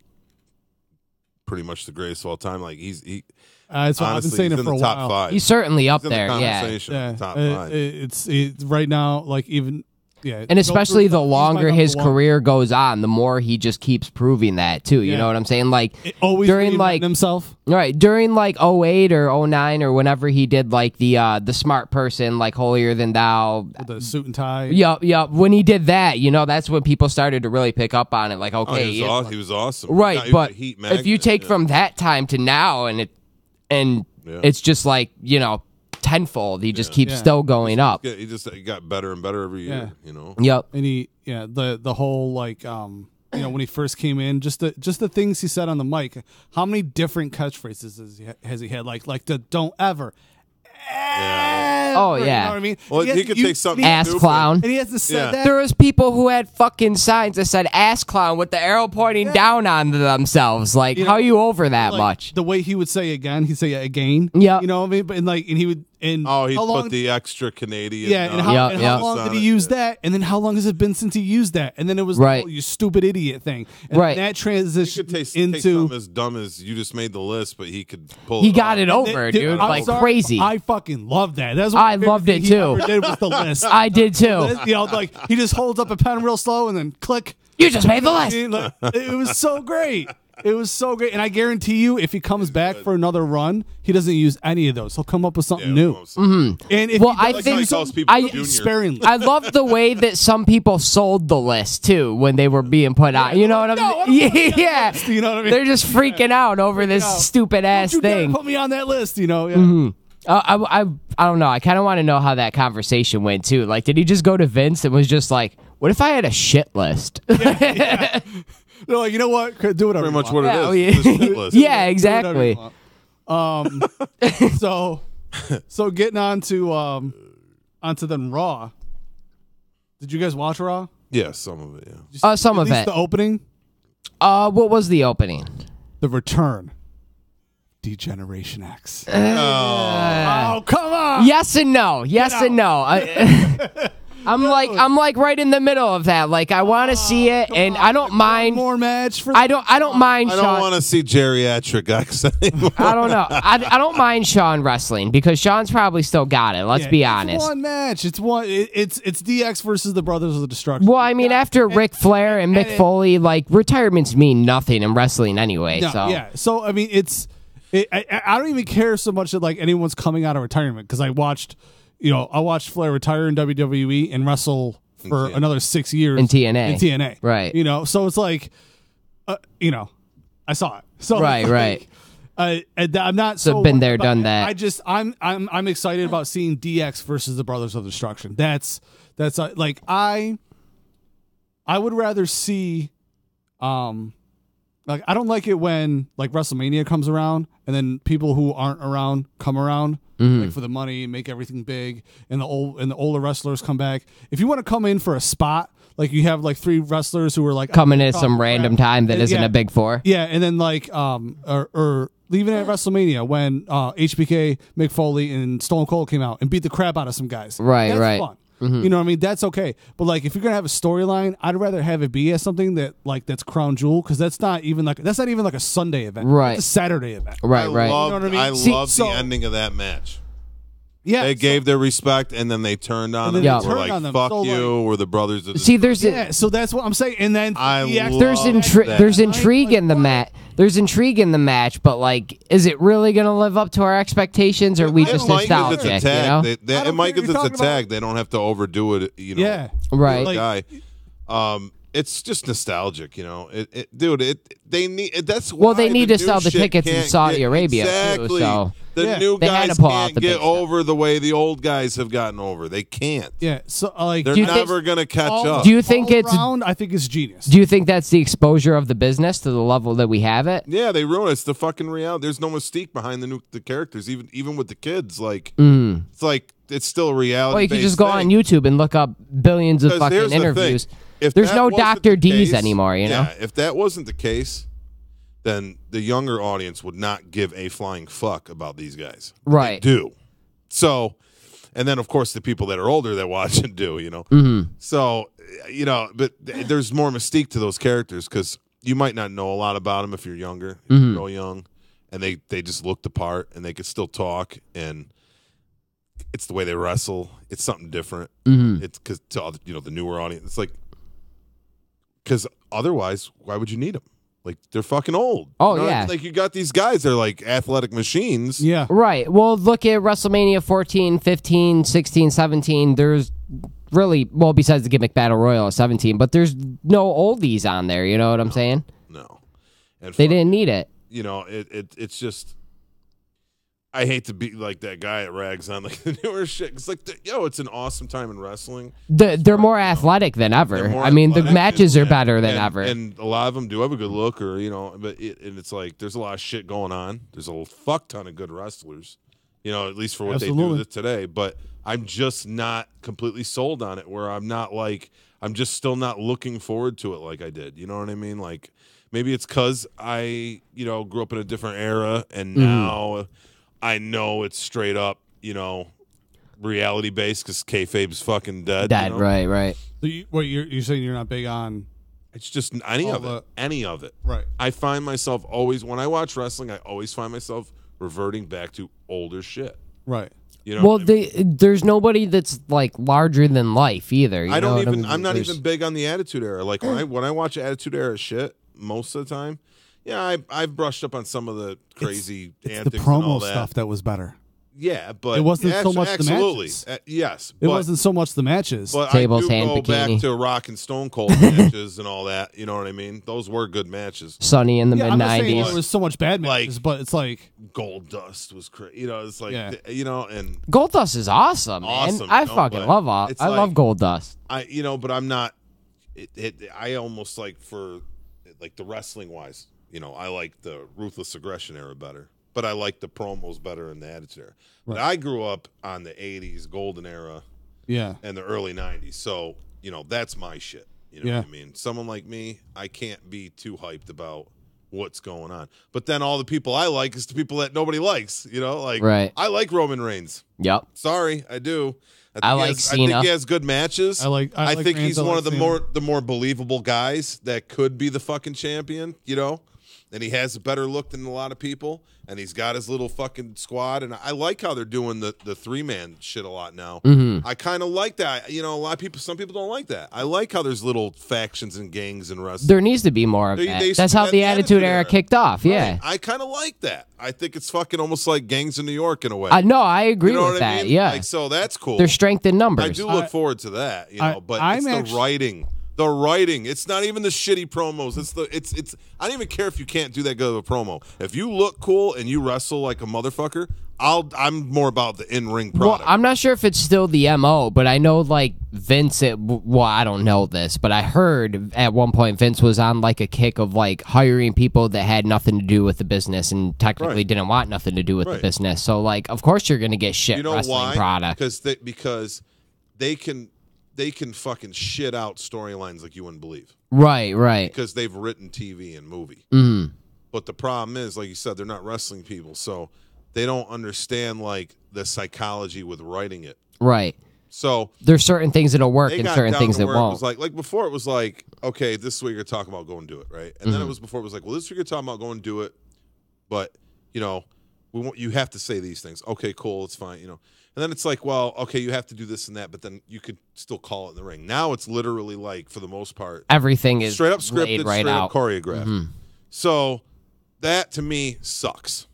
pretty much the greatest of all time. Like he that's what I've been honestly, saying he's it in for the a top while. 5. He's certainly up He's in there. the Yeah. conversation, Yeah, top 5. it's right now like even. Yeah, And especially the he's my longer his number one. career goes on, the more he just keeps proving that too. You Yeah. know what I'm saying? Like Always during reinventing like himself. right during like 08 or 09 or whenever he did like the smart person like holier than thou. With the suit and tie. Yup. When he did that, that's when people started to really pick up on it. Like, okay, he was awesome. right, He was but a heat if you magnet, take yeah. from that time to now, and it's just like tenfold. He just keeps still going up. He got better and better every year. Yep. And the whole like when he first came in, just the things he said on the mic. How many different catchphrases has he had? Like the don't ever. Oh, You know yeah. what I mean? Well, he could take something Ass stupid. clown. And he has to say Yeah. that. There was people who had fucking signs that said "ass clown" with the arrow pointing down on themselves. Like, how you over that like, much? The way he would say again, he'd say again. Yep. You know what I mean? But and he would. And Oh, he how long, put the extra Canadian. yeah, and how, and how emphasis long on did he it. use that? And then how long has it been since he used that? And then it was Right. the whole, you stupid idiot thing. And Right. that He transitioned could take into. something as dumb as you just made the list, but he could pull. He it got off. it over, dude, I'm like sorry, crazy. I fucking loved that. That's what I my favorite loved it thing he too. ever did was the list. I did too. Like he just holds up a pen real slow and then click. You just made the list. Like, it was so great. It was so great, and I guarantee you, if he comes back for another run, he doesn't use any of those. He'll come up with something new. And if Well, he I does, think- He use calls something people I- junior. sparingly. I love the way that some people sold the list too when they were being put on. You know what I'm saying? Yeah. You know what I mean? They're just freaking out over this stupid ass Don't you dare thing. put me on that list. You know. Yeah. I don't know. I kind of want to know how that conversation went too. Like, did he just go to Vince and was just like, "What if I had a shit list?" They're like, you know what? Do whatever. Pretty much you what want. Yeah, it is. It's a shit list. Yeah, Do whatever you exactly. want. So getting on to onto then Raw. Did you guys watch Raw? Yeah, some of it. Yeah. Some At of least it. the opening, What was the opening? the return, Degeneration X. Uh, Oh come on! Yes and no. Yes and no. I'm like right in the middle of that. Like, I want to see it, and I don't mind. More match for. I don't mind. I Sean. don't want to see geriatric X anymore. I don't know. I don't mind Sean wrestling because Sean's probably still got it. Let's be honest. It's one match. It's one. It's DX versus the Brothers of the Destruction. Well, I mean, after Ric Flair and Mick Foley, like, retarements mean nothing in wrestling anyway. No, so yeah. So I mean, I don't even care so much that like anyone's coming out of retirement because I watched Flair retire in WWE and wrestle for another 6 years In TNA. In TNA, Right. So it's like, I saw it. So Right. I'm not So so been worried there, about done it. that. I'm excited about seeing DX versus the Brothers of Destruction. That's like I would rather see, like I don't like it when like WrestleMania comes around and then people who aren't around come around. Like for the money, make everything big, and the older wrestlers come back. If you want to come in for a spot, like you have like 3 wrestlers who are like coming at some random time that isn't a big 4. yeah, and then like or leaving at WrestleMania when HBK, Mick Foley, and Stone Cold came out and beat the crap out of some guys. Right, That's right. fun. You know what I mean? That's okay. But like if you're gonna have a storyline, I'd rather have it be as something that's crown jewel because that's not even like a Sunday event. Right. It's a Saturday event. Right. I loved, You know what I mean? I See, loved so- the ending of that match. Yeah, They gave their respect, and then they turned on And them. then they and were turned like, on them. "Fuck So, you," we're the brothers of the See, there's yeah. So that's what I'm saying. And then I DX love there's that. there's intrigue in the match. there's intrigue in the match, but like, is it really going to live up to our expectations, or are we just nostalgic? It might because it's a talking tag. They don't have to overdo it. Yeah. Right. Guy. It's just nostalgic, dude. They need. That's well, why they need the to new sell the shit tickets in can't Saudi get, Arabia exactly. too. So the new they had guys to pull out can't the get big stuff. over the way the old guys have gotten over. They can't. Yeah. So like, They're never gonna catch up. Do you think all it's? around, I think it's genius. Do you think that's the exposure of the business to the level that we have it? Yeah, they ruin it. It's the fucking reality. There's no mystique behind the characters, even with the kids. Like it's like it's still a reality. Well, you can just go on YouTube and look up billions of fucking interviews. If there's that no wasn't Dr. the D's case- anymore, you know? Yeah, if that wasn't the case, then the younger audience would not give a flying fuck about these guys. Right. They do. So, and then of course the people that are older that watch it do, So, but there's more mystique to those characters because you might not know a lot about them if you're younger, if you're real young, and they just look the part and they could still talk, and it's the way they wrestle. It's something different. It's because the newer audience, it's like. Because otherwise, why would you need them? Like, they're fucking old. Oh, You know what I yeah. mean? Like, you got these guys, they're like athletic machines. Yeah. Right. Well, look at WrestleMania 14, 15, 16, 17. There's really, well, besides the gimmick Battle Royal at 17, but there's no oldies on there. You know what I'm saying? No. And They didn't need it. It's just, I hate to be like that guy that rags on like the newer shit. It's like, it's an awesome time in wrestling. They're more athletic than ever. They're more I mean, the athletic matches are and- better than and- ever. And a lot of them do have a good look, or but it's like there's a lot of shit going on. There's a fuck ton of good wrestlers, at least for what Absolutely. they do today. But I'm just not completely sold on it. Where I'm not like I'm just still not looking forward to it like I did. You know what I mean? Like maybe it's because I grew up in a different era, and now I know it's straight up reality based because kayfabe's fucking dead. Right. So you're saying you're not big on? It's just any of it. Right. I find myself always, when I watch wrestling, I always find myself reverting back to older shit. Right. Well, there's nobody that's like larger than life either. I don't even. I'm not even big on the Attitude Era. Like when I watch Attitude Era shit, most of the time, I've brushed up on some of the crazy It's antics the promo and all that. stuff that was better. Yeah, but It wasn't so much the absolutely. matches. Yes, It wasn't so much the matches. But Tables, I do hand, go bikini. back to Rock and Stone Cold matches and all that. You know what I mean? Those were good matches. Sonny in the yeah, mid I'm not saying 90s. there was so much bad matches, but it's like Gold Dust was crazy. It's like Yeah. and Goldust is awesome, man. Awesome, I no, fucking but love all. it's I like- love Goldust. but I'm not. I almost like for like the wrestling wise. I like the Ruthless Aggression era better, but I like the promos better in the Attitude Era. But I grew up on the '80s golden era, and the early '90s, so that's my shit. You know what I mean? Someone like me, I can't be too hyped about what's going on. But then all the people I like is the people that nobody likes. Right. I like Roman Reigns. Yep. Sorry, I do. I think like I Cena. think he has good matches. I like think Reigns, he's I one like of the Cena. more believable guys that could be the fucking champion. And he has a better look than a lot of people. And he's got his little fucking squad. And I like how they're doing the 3-man shit a lot now. I kind of like that. A lot of people, some people don't like that. I like how there's little factions and gangs and wrestling. There needs to be more of They that. used to That's do how that the in the Attitude Attitude Era Era. kicked off. Yeah. Right. I kind of like that. I think it's fucking almost like gangs in New York in a way. No, I agree you know with what that. I mean? Yeah. Like, so that's cool. There's strength in numbers. I do look forward to that, but I'm it's the writing. The writing. It's not even the shitty promos. It's I don't even care if you can't do that good of a promo. If you look cool and you wrestle like a motherfucker, I'm more about the in-ring product. Well, I'm not sure if it's still the MO, but I know like Vince, I don't know this, but I heard at one point Vince was on like a kick of like hiring people that had nothing to do with the business and technically didn't want nothing to do with the business. So like, of course you're going to get shit wrestling product. Because they can fucking shit out storylines like you wouldn't believe. Right. Because they've written TV and movie. But the problem is, like you said, they're not wrestling people, so they don't understand like the psychology with writing it. Right. So there's certain things that'll work they and got certain down things to that where it won't. was like before it was like, okay, this is what you're talking about, go and do it, right? And then it was before it was like, well, this is what you're talking about, go and do it, but you have to say these things. Okay, cool, it's fine, And then it's like, well, okay, you have to do this and that, but then you could still call it in the ring. Now it's literally like, for the most part, Everything is straight up laid scripted, right straight out. up choreographed. So that to me sucks.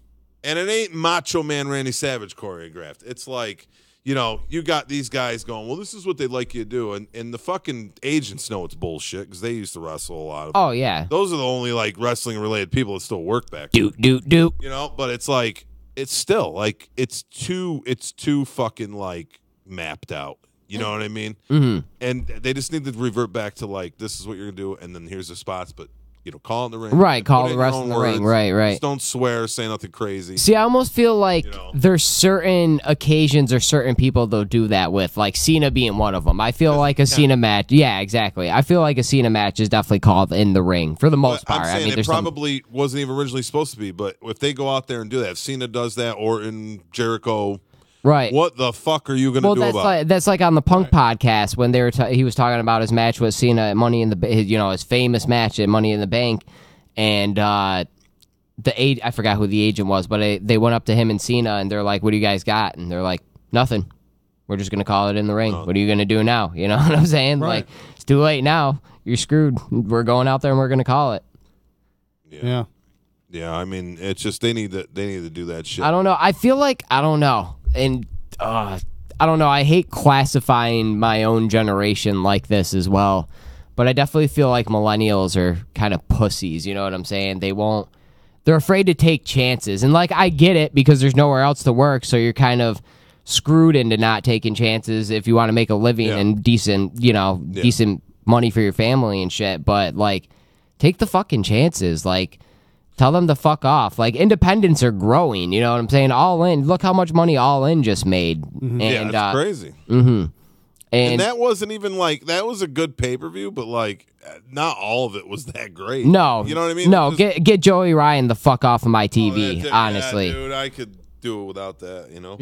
And it ain't Macho Man Randy Savage choreographed. It's like, you know, you got these guys going, well, this is what they'd like you to do. And the fucking agents know it's bullshit because they used to wrestle a lot of Oh, yeah. Those are the only, like, wrestling-related people that still work back Doot. You know, but it's like, it's still, like, it's too fucking, like, mapped out. You know what I mean? Mm-hmm. And they just need to revert back to, like, this is what you're going to do, and then here's the spots, but you know, call it in the ring. Right, call Put the in rest your in own the ring. words. Right. Just don't swear, say nothing crazy. See, I almost feel like You know. there's certain occasions or certain people they'll do that with, like Cena being one of them. I feel like a Cena match. Yeah, exactly. I feel like a Cena match is definitely called in the ring for the most But part. I'm saying mean, it there's probably wasn't even originally supposed to be, but if they go out there and do that, if Cena does that, Orton, Jericho, right. what the fuck are you going to do about it? That's like on the Punk podcast when they were he was talking about his match with Cena at Money in the his famous match at Money in the Bank. And I forgot who the agent was, but they went up to him and Cena, and they're like, "What do you guys got?" And they're like, "Nothing. We're just gonna call it in the ring. What are you gonna do now?" You know what I'm saying? Right. Like, it's too late now. You're screwed. We're going out there and we're gonna call it. Yeah. Yeah, I mean, it's just they need to do that shit. I don't know. I feel like I don't know, and I don't know. I hate classifying my own generation like this as well. But I definitely feel like millennials are kind of pussies, you know what I'm saying? They're afraid to take chances. And, like, I get it because there's nowhere else to work, so you're kind of screwed into not taking chances if you want to make a living and decent money for your family and shit. But, like, take the fucking chances. Like, tell them to fuck off. Like, independents are growing, you know what I'm saying? All In. Look how much money All In just made. Mm-hmm. And, that's crazy. Mm-hmm. And that wasn't even like that was a good pay-per-view, but like not all of it was that great. No, you know what I mean? No, get Joey Ryan the fuck off of my TV. Honestly, yeah, dude, I could do it without that. You know?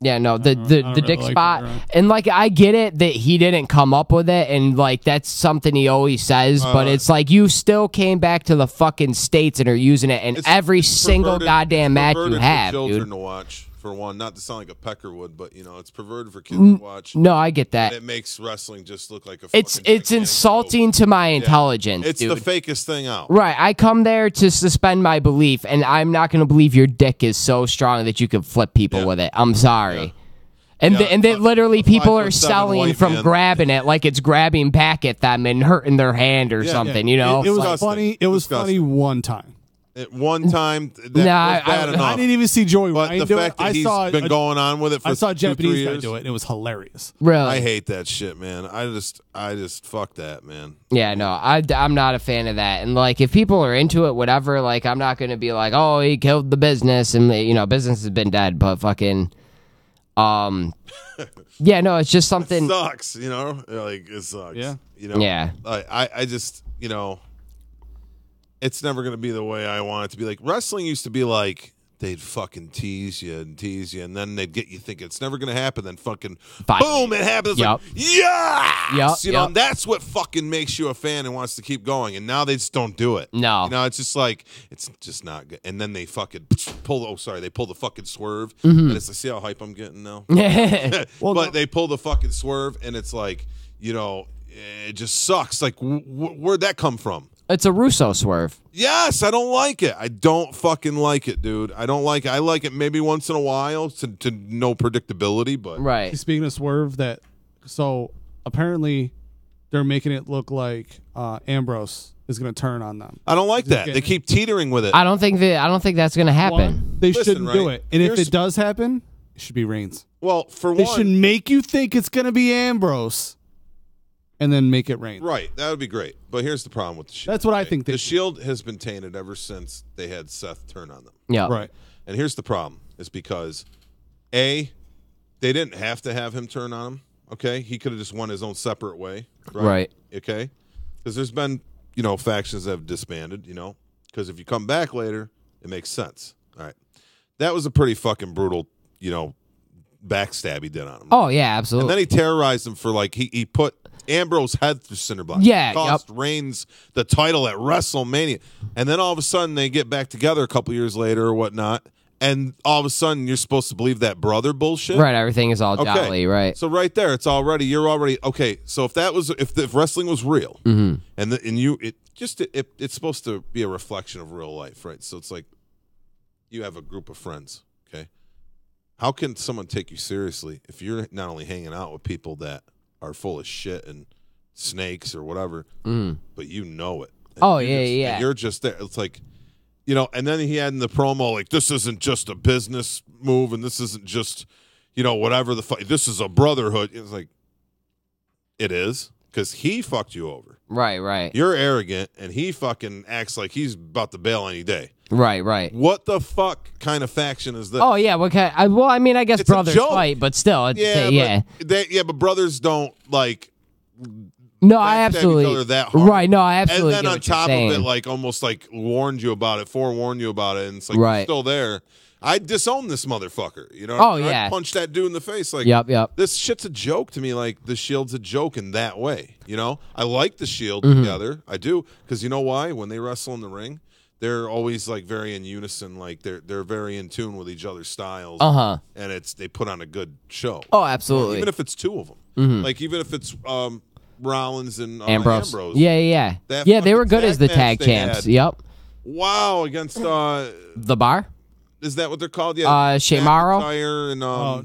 Yeah, no, the dick really spot, like it, right? and like I get it that he didn't come up with it, and like that's something he always says, but it's like you still came back to the fucking States and are using it in every single perverted- goddamn match you perverted have, for children dude. to watch. For one, not to sound like a pecker would, but you know, it's perverted for kids to watch. No, I get that. And it makes wrestling just look like a. It's gigantic insulting to my intelligence, It's dude. the fakest thing out. Right, I come there to suspend my belief, and I'm not going to believe your dick is so strong that you can flip people with it. I'm sorry. And then literally people are 5'7" selling white from man. grabbing it like it's grabbing back at them and hurting their hand or something, you know? It was Disgusting. funny. It was Disgusting. funny one time. At one time, that Nah, was bad enough. I didn't even see Joey but Ryan the do fact it. that I he's saw been going on with it for I saw a 2-3 Japanese guy years. do it. And it was hilarious. Really? I hate that shit, man. I just fuck that, man. Yeah, no, I'm not a fan of that. And, like, if people are into it, whatever, like, I'm not going to be like, oh, he killed the business, and, you know, business has been dead, but fucking, yeah, no, it's just something. It sucks, you know? Like, it sucks. Yeah. You know? Yeah. I just, you know, it's never going to be the way I want it to be. Like, wrestling used to be like, they'd fucking tease you, and then they'd get you thinking it's never going to happen, then fucking, boom, it happens. It's Yup. like, yes! Yup, You know, yup. and that's what fucking makes you a fan and wants to keep going, and now they just don't do it. No. You know, it's just like, it's just not good. And then they fucking pull the fucking swerve, Mm-hmm. and it's like, see how hype I'm getting now? Well, But they pull the fucking swerve, and it's like, you know, it just sucks. Like, where'd that come from? It's a Russo swerve. Yes, I don't like it. I don't fucking like it, dude. I don't like it. I like it maybe once in a while to no predictability, but Right. Speaking of swerve, so apparently they're making it look like Ambrose is going to turn on them. I don't like that. get- They keep teetering with it. I don't think that's going to happen. One, they Listen, shouldn't do right? it, and if Here's- it does happen, it should be Reigns. Well, for They one, should make you think it's going to be Ambrose, and then make it Reigns. right, that would be great. But here's the problem with the Shield. That's what I okay? think they The should. Shield has been tainted ever since they had Seth turn on them. Yeah. Right. And here's the problem: is because they didn't have to have him turn on him. Okay, he could have just won his own separate way. Right. Okay, because there's been factions that have disbanded. Because if you come back later, it makes sense. All right, that was a pretty fucking brutal backstab he did on him. Oh, yeah, And absolutely. then he terrorized him for he put Ambrose head through cinder block. Yeah, cost Reigns the title at WrestleMania, and then all of a sudden they get back together a couple years later or whatnot, and all of a sudden you're supposed to believe that brother bullshit. Right, everything is all Okay. jolly, right. So right there, you're already okay. So if wrestling was real, Mm-hmm. and it's supposed to be a reflection of real life, right? So it's like you have a group of friends, okay? How can someone take you seriously if you're not only hanging out with people that are full of shit and snakes or whatever, but you know it? Oh, yeah. And you're just there. It's like, and then he had in the promo, like, this isn't just a business move and this isn't just, whatever the fuck. This is a brotherhood. It's like, it is, because he fucked you over. Right. You're arrogant, and he fucking acts like he's about to bail any day. Right. What the fuck kind of faction is this? Oh, yeah. Okay. I guess It's brothers a joke. fight, but still. But brothers don't, like... No, I absolutely... Each other that hard. Right, no, I absolutely And then get on what you're top saying. of it, like, almost, like, forewarned you about it, and it's like, Right. you're still there. I disown this motherfucker, Oh, yeah. I punched that dude in the face. Like, Yep. This shit's a joke to me. Like, the Shield's a joke in that way, I like the Shield together. I do, because you know why? When they wrestle in the ring, they're always, like, very in unison. Like, they're very in tune with each other's styles. And they put on a good show. Oh, absolutely. Even if it's two of them. Like, even if it's Rollins and Ambrose. Ambrose. Yeah. That Yeah, they were fucking good as the tag tag match they champs. had. Yep. Wow, against The Bar? is that what they're called? Yeah, Shea Morrow? McIntyre and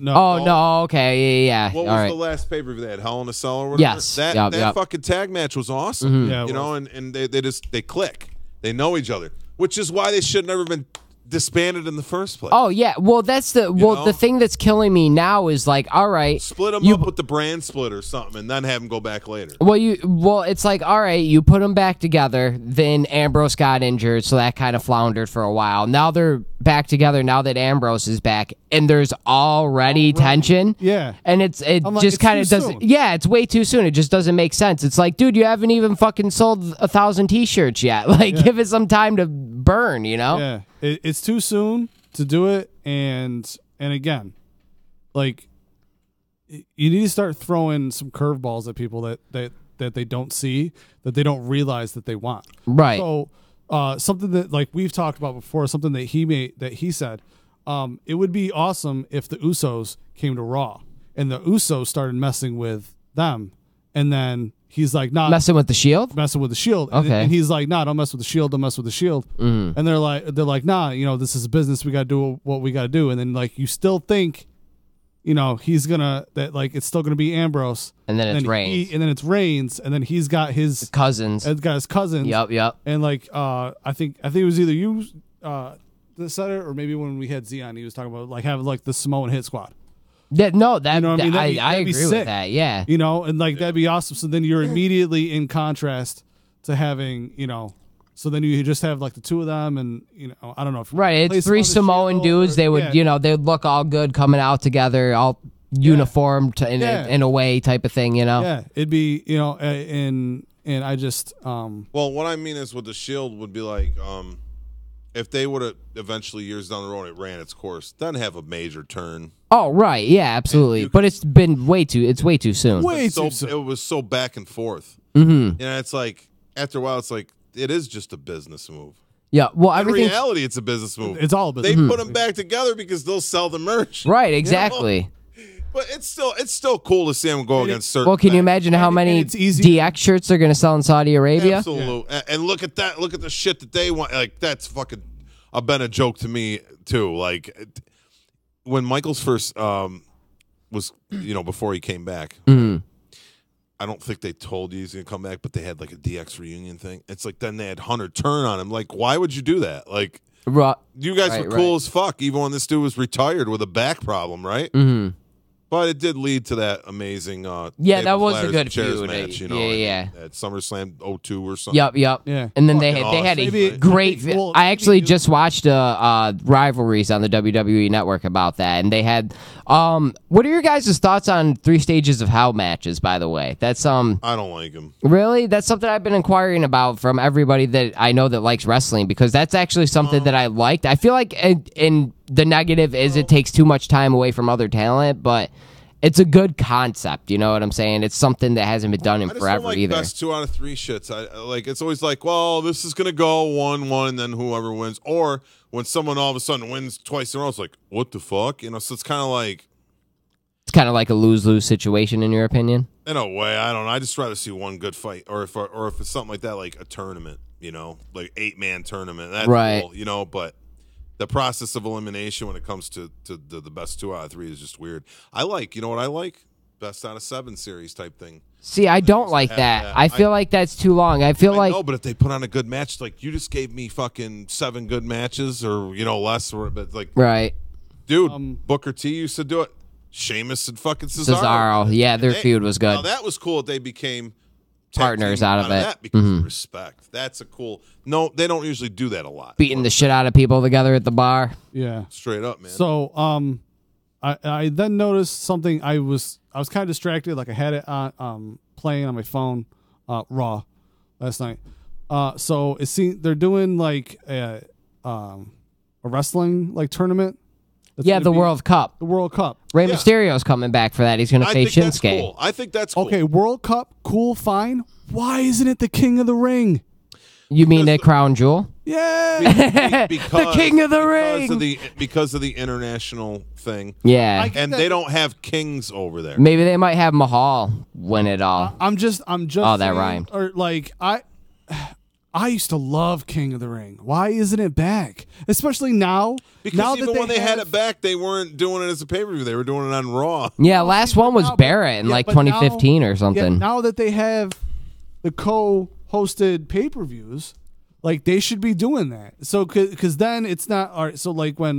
No. Okay. Yeah. what All was right. the last pay-per-view they had? Hell in a Cell or whatever? Yes. That Yep. fucking tag match was awesome. Yeah, it And they click. They know each other, which is why they should have never been disbanded in the first place. Oh, yeah. Well, that's the thing that's killing me now is like, all right. Split them up with the brand split or something, and then have them go back later. Well, it's like, all right, you put them back together. Then Ambrose got injured, so that kind of floundered for a while. Now they're back together. Now that Ambrose is back, and there's already tension. Yeah. and it like, just it's kind of too doesn't. soon. Yeah, it's way too soon. It just doesn't make sense. It's like, dude, you haven't even fucking sold 1,000 T-shirts yet. Like, give it some time to burn. Yeah, it's too soon to do it, and again, like, you need to start throwing some curveballs at people that they don't see, that they don't realize that they want. Right. So something that, like, we've talked about before, something that he said, it would be awesome if the Usos came to Raw and the Usos started messing with them, and then he's like, nah, Messing with the Shield? messing with the Shield. Okay. And he's like, nah, don't mess with the Shield, don't mess with the Shield. And they're like, nah, this is a business, we got to do what we got to do. And then, like, you still think, he's gonna, that, like, it's still gonna be Ambrose, And then it's Reigns. and then it's Reigns, and then he's got his Cousins. cousins. Yep. And, like, I think it was either you that said it, or maybe when we had Zion, he was talking about, like, having, like, the Samoan Hit Squad. Yeah, no, that, You know what I mean? That'd be I agree sick. with that. Yeah. And, like, that'd be awesome. So then you're immediately in contrast to having, so then you just have, like, the two of them, and, I don't know. If you Right, place it's them three on the Samoan Shield, dudes. or- They would, yeah. they'd look all good coming out together, all uniformed in a way type of thing, Yeah, it'd be, and I just, Well, what I mean is with the Shield would be like, if they would have eventually years down the road it ran its course, then have a major turn. Oh, right, yeah, absolutely. But it's been way too soon. way So too soon. it was so back and forth. Mm-hmm. It's like after a while, it's like it is just a business move. Yeah, well, In everything. reality, it's a business move. It's all a business They move. put them back together because they'll sell the merch. Right, exactly. But it's still cool to see them go against certain. Well, can you things. imagine how many it's easy- DX shirts they're going to sell in Saudi Arabia? Absolutely. And look at that. Look at the shit that they want. Like, that's fucking been a joke to me, too. Like, when Michaels first was, before he came back, I don't think they told you he's going to come back, but they had, like, a DX reunion thing. It's like then they had Hunter turn on him. Like, why would you do that? Like, you guys were cool as fuck, even when this dude was retired with a back problem, right? Mm-hmm. But it did lead to that amazing Yeah, that tables, was a ladders, good and chairs feud. match, Yeah. At SummerSlam 02 or something. Yep. Yeah. And then Fucking they had a awesome. great. Well, I actually just watched rivalries on the WWE Network about that, and they had. What are your guys' thoughts on 3 Stages of Hell matches? By the way, that's I don't like him. really that's something I've been inquiring about from everybody that I know that likes wrestling, because that's actually something that I liked. I feel like in the negative is it takes too much time away from other talent, but. It's a good concept, you know what I'm saying? It's something that hasn't been done in I just forever don't like either. best 2 out of 3 shits. I like it's always like, well, this is gonna go 1-1, and then whoever wins. Or when someone all of a sudden wins twice in a row, it's like, what the fuck? So it's kind of like kind of like a lose-lose situation, in your opinion. In a way, I don't know. I just rather see one good fight, or if it's something like that, like a tournament, like 8-man tournament. That's right. Cool, but the process of elimination when it comes to the best 2 out of 3 is just weird. I like, what I like? Best out of 7 series type thing. See, I don't like that. I feel like that's too long. I know, but if they put on a good match, like you just gave me fucking 7 good matches, or less, but like, right, dude, Booker T used to do it. Sheamus and fucking Cesaro. Yeah, their feud was good. Now that was cool. They became partners out of it that because of respect. That's a cool. No, they don't usually do that a lot. Beating the shit out of people together at the bar. Yeah, straight up, man. So, I then noticed something. I was kind of distracted. Like I had it on playing on my phone, Raw, last night. So they're doing like a wrestling like tournament. Yeah, the World Cup. The World Cup. Rey Mysterio's coming back for that. He's going to face Shinsuke. Cool. I think that's cool. Okay, World Cup, cool, fine. Why isn't it the King of the Ring? You mean a crown jewel? Yeah, the King of the Ring. Because of the international thing. Yeah, and they don't have kings over there. Maybe they might have Mahal win it all. I'm just. Oh, that saying, rhymed. Or like I used to love King of the Ring. Why isn't it back? Especially now. Because now even when they had it back, they weren't doing it as a pay-per-view. They were doing it on Raw. Yeah, last one was Barrett in like 2015 or something. Yeah, now that they have the co-hosted pay-per-views, like they should be doing that. So because then it's not all right. So like when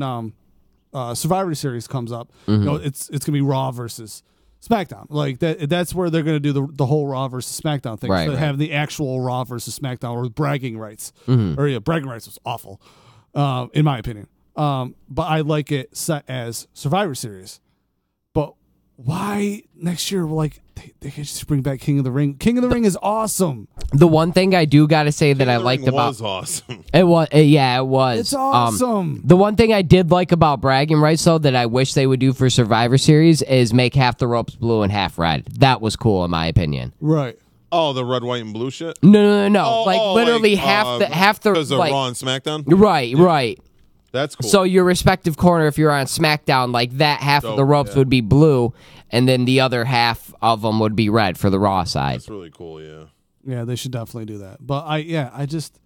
Survivor Series comes up, it's gonna be Raw versus SmackDown. Like that's where they're going to do the whole Raw versus SmackDown thing. Right, so have the actual Raw versus SmackDown or bragging rights. Or bragging rights was awful, in my opinion. But I like it set as Survivor Series. But why next year? Like they could just bring back King of the Ring. King of the Ring is awesome. The one thing I do got to say that I liked about was awesome. It was yeah, it was. It's awesome. The one thing I did like about bragging rights though that I wish they would do for Survivor Series is make half the ropes blue and half red. That was cool in my opinion. Right. Oh, the red, white, and blue shit. No. Like literally half the because of like, Raw and SmackDown. Right. That's cool. So your respective corner, if you're on SmackDown, like that half of the ropes would be blue, and then the other half of them would be red for the Raw side. That's really cool. Yeah. Yeah, they should definitely do that. But I just.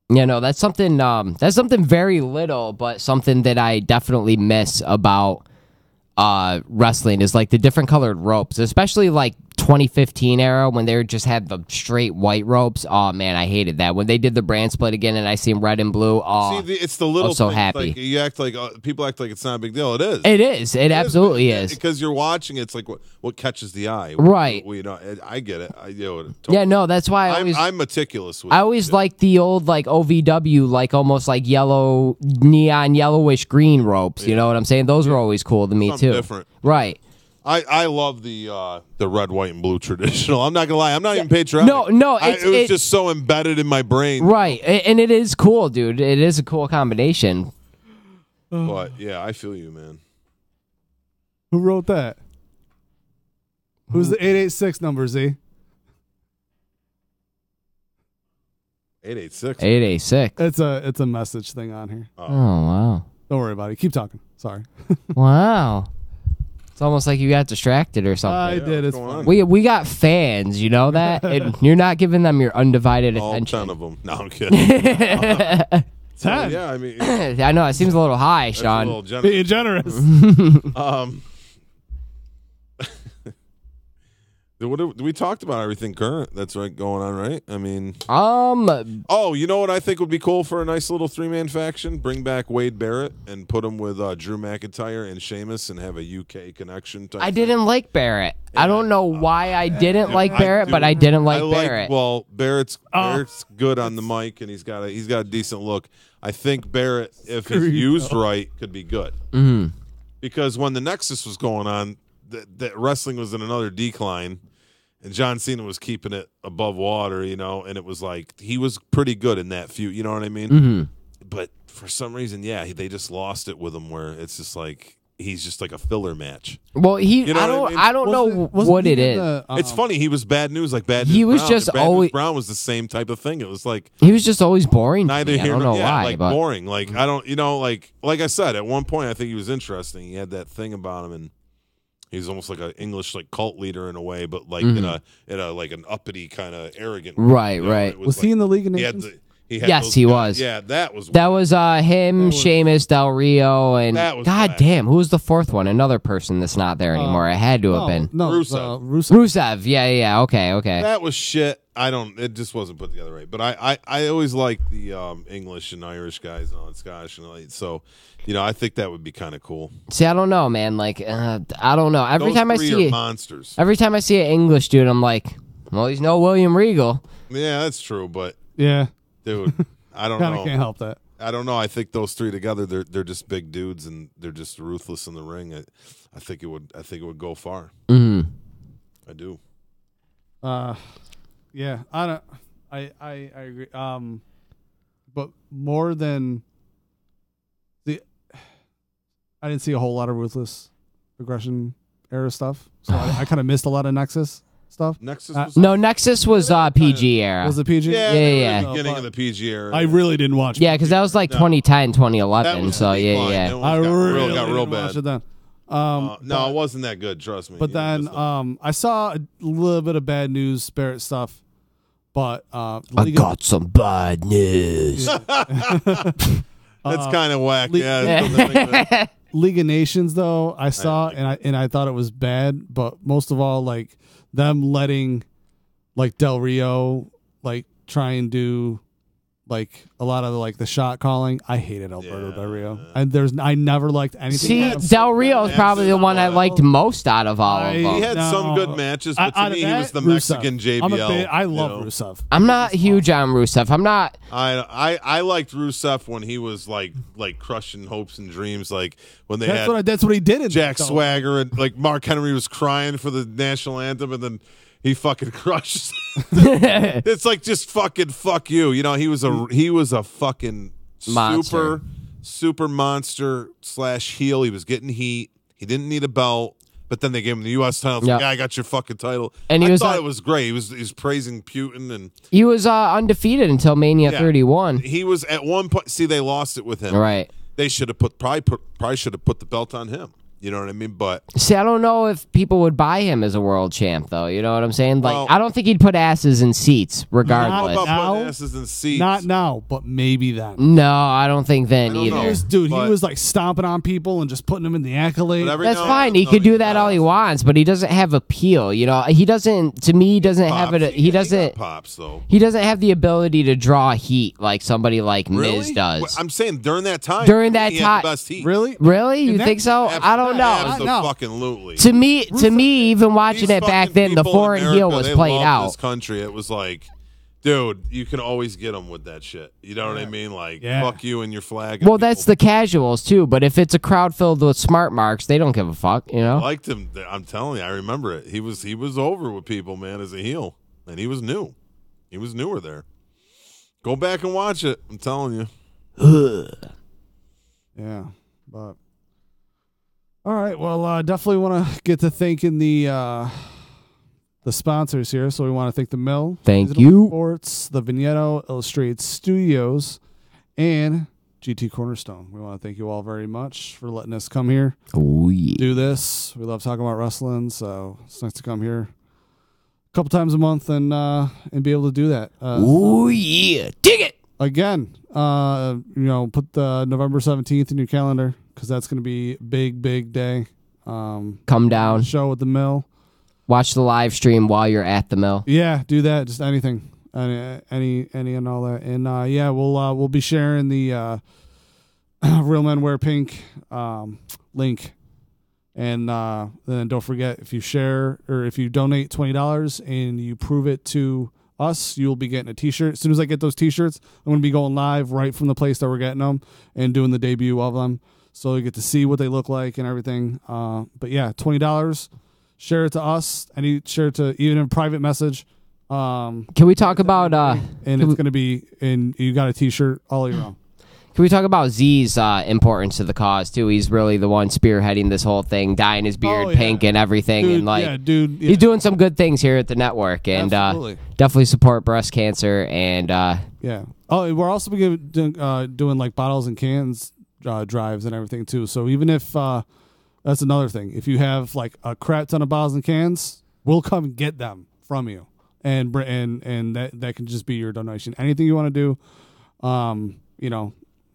That's something very little, but something that I definitely miss about wrestling is like the different colored ropes, especially like 2015 era when they just had the straight white ropes. Oh man, I hated that when they did the brand split again and I seen red and blue. Oh, see, it's the little. I'm so things, happy. Like, you act like people act like it's not a big deal. It is. It is. It absolutely is. Because you're watching. It's like what catches the eye. Right. I get it. Totally. Yeah. No, that's why I'm meticulous with. I always like the old like OVW, like almost like yellow, neon yellowish green ropes. You know what I'm saying? Those were always cool to me Something too. Different. Right. I love the red, white, and blue traditional. I'm not gonna lie. I'm not even patriotic. No. It was just so embedded in my brain. Right, and it is cool, dude. It is a cool combination. But yeah, I feel you, man. Who wrote that? Who's the 886 number, Z? 886. 886. It's a message thing on here. Oh wow. Don't worry about it. Keep talking. Sorry. Wow. It's almost like you got distracted or something. I did. It's fine. We got fans, you know that? And you're not giving them your undivided attention. All 10 of them. No, I'm kidding. 10? Yeah, I mean. I know, it seems a little high, Sean. A little Being generous. We talked about everything current that's going on, right? I mean, oh, you know what I think would be cool for a nice little 3-man faction? Bring back Wade Barrett and put him with Drew McIntyre and Sheamus and have a UK connection. I didn't like Barrett. I don't know why I didn't like Barrett, but I didn't like Barrett. Well, Barrett's good on the mic and he's got a decent look. I think Barrett, if he's used right, could be good. Mm-hmm. Because when the Nexus was going on, that wrestling was in another decline. And John Cena was keeping it above water, and it was like he was pretty good in that feud, you know what I mean? Mm-hmm. But for some reason, they just lost it with him where it's just like he's just like a filler match. Well, You know what I mean? I don't know what it is. It's funny. He was bad news, like bad news. He was Brown. just And Bad always- News Brown was the same type of thing. It was like He was just always boring. To neither me. I here don't nor know yeah, why, like but boring. Like I don't, like I said, at one point I think he was interesting. He had that thing about him, and he was almost like an English like cult leader in a way, but like in a like an uppity kind of arrogant. Right, you know? right. It Was like, he in the League of He had Nations? Yes, those he guys. was. Yeah, that was him, Sheamus, Del Rio, and That was God bad. damn, who was the fourth one? Another person that's not there anymore. It had to have been No, Rusev. Rusev. Rusev. Yeah. Okay. That was shit. It just wasn't put together right. But I always like the English and Irish guys and Scottish and like, so, I think that would be kind of cool. See, I don't know, man. Like, I don't know. Every Those time I three see are it, monsters. every time I see an English dude, I'm like, well, he's no William Regal. Yeah, that's true. But Yeah, dude, I don't kind know. of can't help that. I don't know. I think those three together, they're just big dudes and they're just ruthless in the ring. I think it would go far. Mm. I do. Yeah, I agree. But more than I didn't see a whole lot of ruthless aggression era stuff, so I kind of missed a lot of Nexus stuff. Nexus was No, Nexus was PG era. Was it PG? yeah, Yeah, they were yeah. in the beginning of the PG era. I really didn't watch. Yeah, because that was like 2010, 2011. That was So the yeah, decline. yeah. That one I got really got real didn't watch bad. it then. No, it wasn't that good. Trust me. But You then missed it. I saw a little bit of bad news, Spirit stuff. But I got some bad news. that's kind of whack. League- Yeah. League of Nations though, I saw and I thought it was bad, but most of all, like them letting like Del Rio like try and do like a lot of like the shot calling. I hated Alberto Del Rio, and I never liked anything. See, out of- Del Rio is probably the one I liked most out of all of I- them. He had No. some good matches, but Out to of me, he that, was the Rusev. Mexican JBL. I love Rusev. I'm not huge on Rusev. I'm not. I liked Rusev when he was like crushing hopes and dreams, like when they had That's what he did in Jack though. Swagger and like Mark Henry was crying for the national anthem, and then he fucking crushes. It's like just fucking fuck you. He was a fucking Monster. super monster / heel. He was getting heat. He didn't need a belt. But then they gave him the U.S. title. Yeah. Yeah, I got your fucking title. And he I was thought like- it was great. He was praising Putin, and He was undefeated until Mania Yeah. 31. he was at one point. See, they lost it with him. Right. They should have probably should have put the belt on him. You know what I mean? But See, I don't know if people would buy him as a world champ, though. You know what I'm saying? Like, Well- I don't think he'd put asses in seats, how regardless. about Now? putting asses in seats? Not now, but maybe then. No, I don't think then I don't either. know. Dude, But- he was like stomping on people and just putting them in the accolade. But every That's now and fine. then, He though, could do that all he does. wants, but he doesn't have appeal. He doesn't. To me, he doesn't have Pops. it. He doesn't. got pops though. He doesn't have the ability to draw heat like somebody like Miz Really? does. Well, I'm saying during that time. During that he had time- the best heat. Really? Really? You And think so? I don't know. No. Absolutely. To me, even watching These it back fucking then, the people in foreign America, heel was they played love out. This country, it was like, dude, you can always get them with that shit. You know what I mean? Like, Yeah. fuck you and your flag. Well, that's the casuals too. But if it's a crowd filled with smart marks, they don't give a fuck. I liked him. I'm telling you, I remember it. He was over with people, man, as a heel, and he was new. He was newer there. Go back and watch it. I'm telling you. Yeah, but all right. Well, definitely want to get to thanking the sponsors here. So we want to thank the Mill, Thank Seasonal you. Sports, the Vignetto Illustrated Studios, and GT Cornerstone. We want to thank you all very much for letting us come here, Oh yeah. do this. We love talking about wrestling, so it's nice to come here a couple times a month and be able to do that. Oh yeah. Dig it. Again, put the November 17th in your calendar because that's going to be big day. Come down. Show with the Mill. Watch the live stream while you're at the mill. Yeah, do that. Just anything, any and all that. And we'll be sharing the Real Men Wear Pink link. And then don't forget, if you share or if you donate $20 and you prove it to us, you'll be getting a T-shirt. As soon as I get those T-shirts, I'm going to be going live right from the place that we're getting them and doing the debut of them. So you get to see what they look like and everything. But yeah, $20. Share it to us. Share it to even a private message. Can we talk about And it's going to be, and you got a T-shirt all your own. Can we talk about Z's importance to the cause too? He's really the one spearheading this whole thing, dyeing his beard pink and everything, dude, and like, he's doing some good things here at the network, and definitely support breast cancer. And yeah. Oh, we're also doing like bottles and cans drives and everything too. So even if that's another thing, if you have like a crap ton of bottles and cans, we'll come get them from you, and that can just be your donation. Anything you want to do,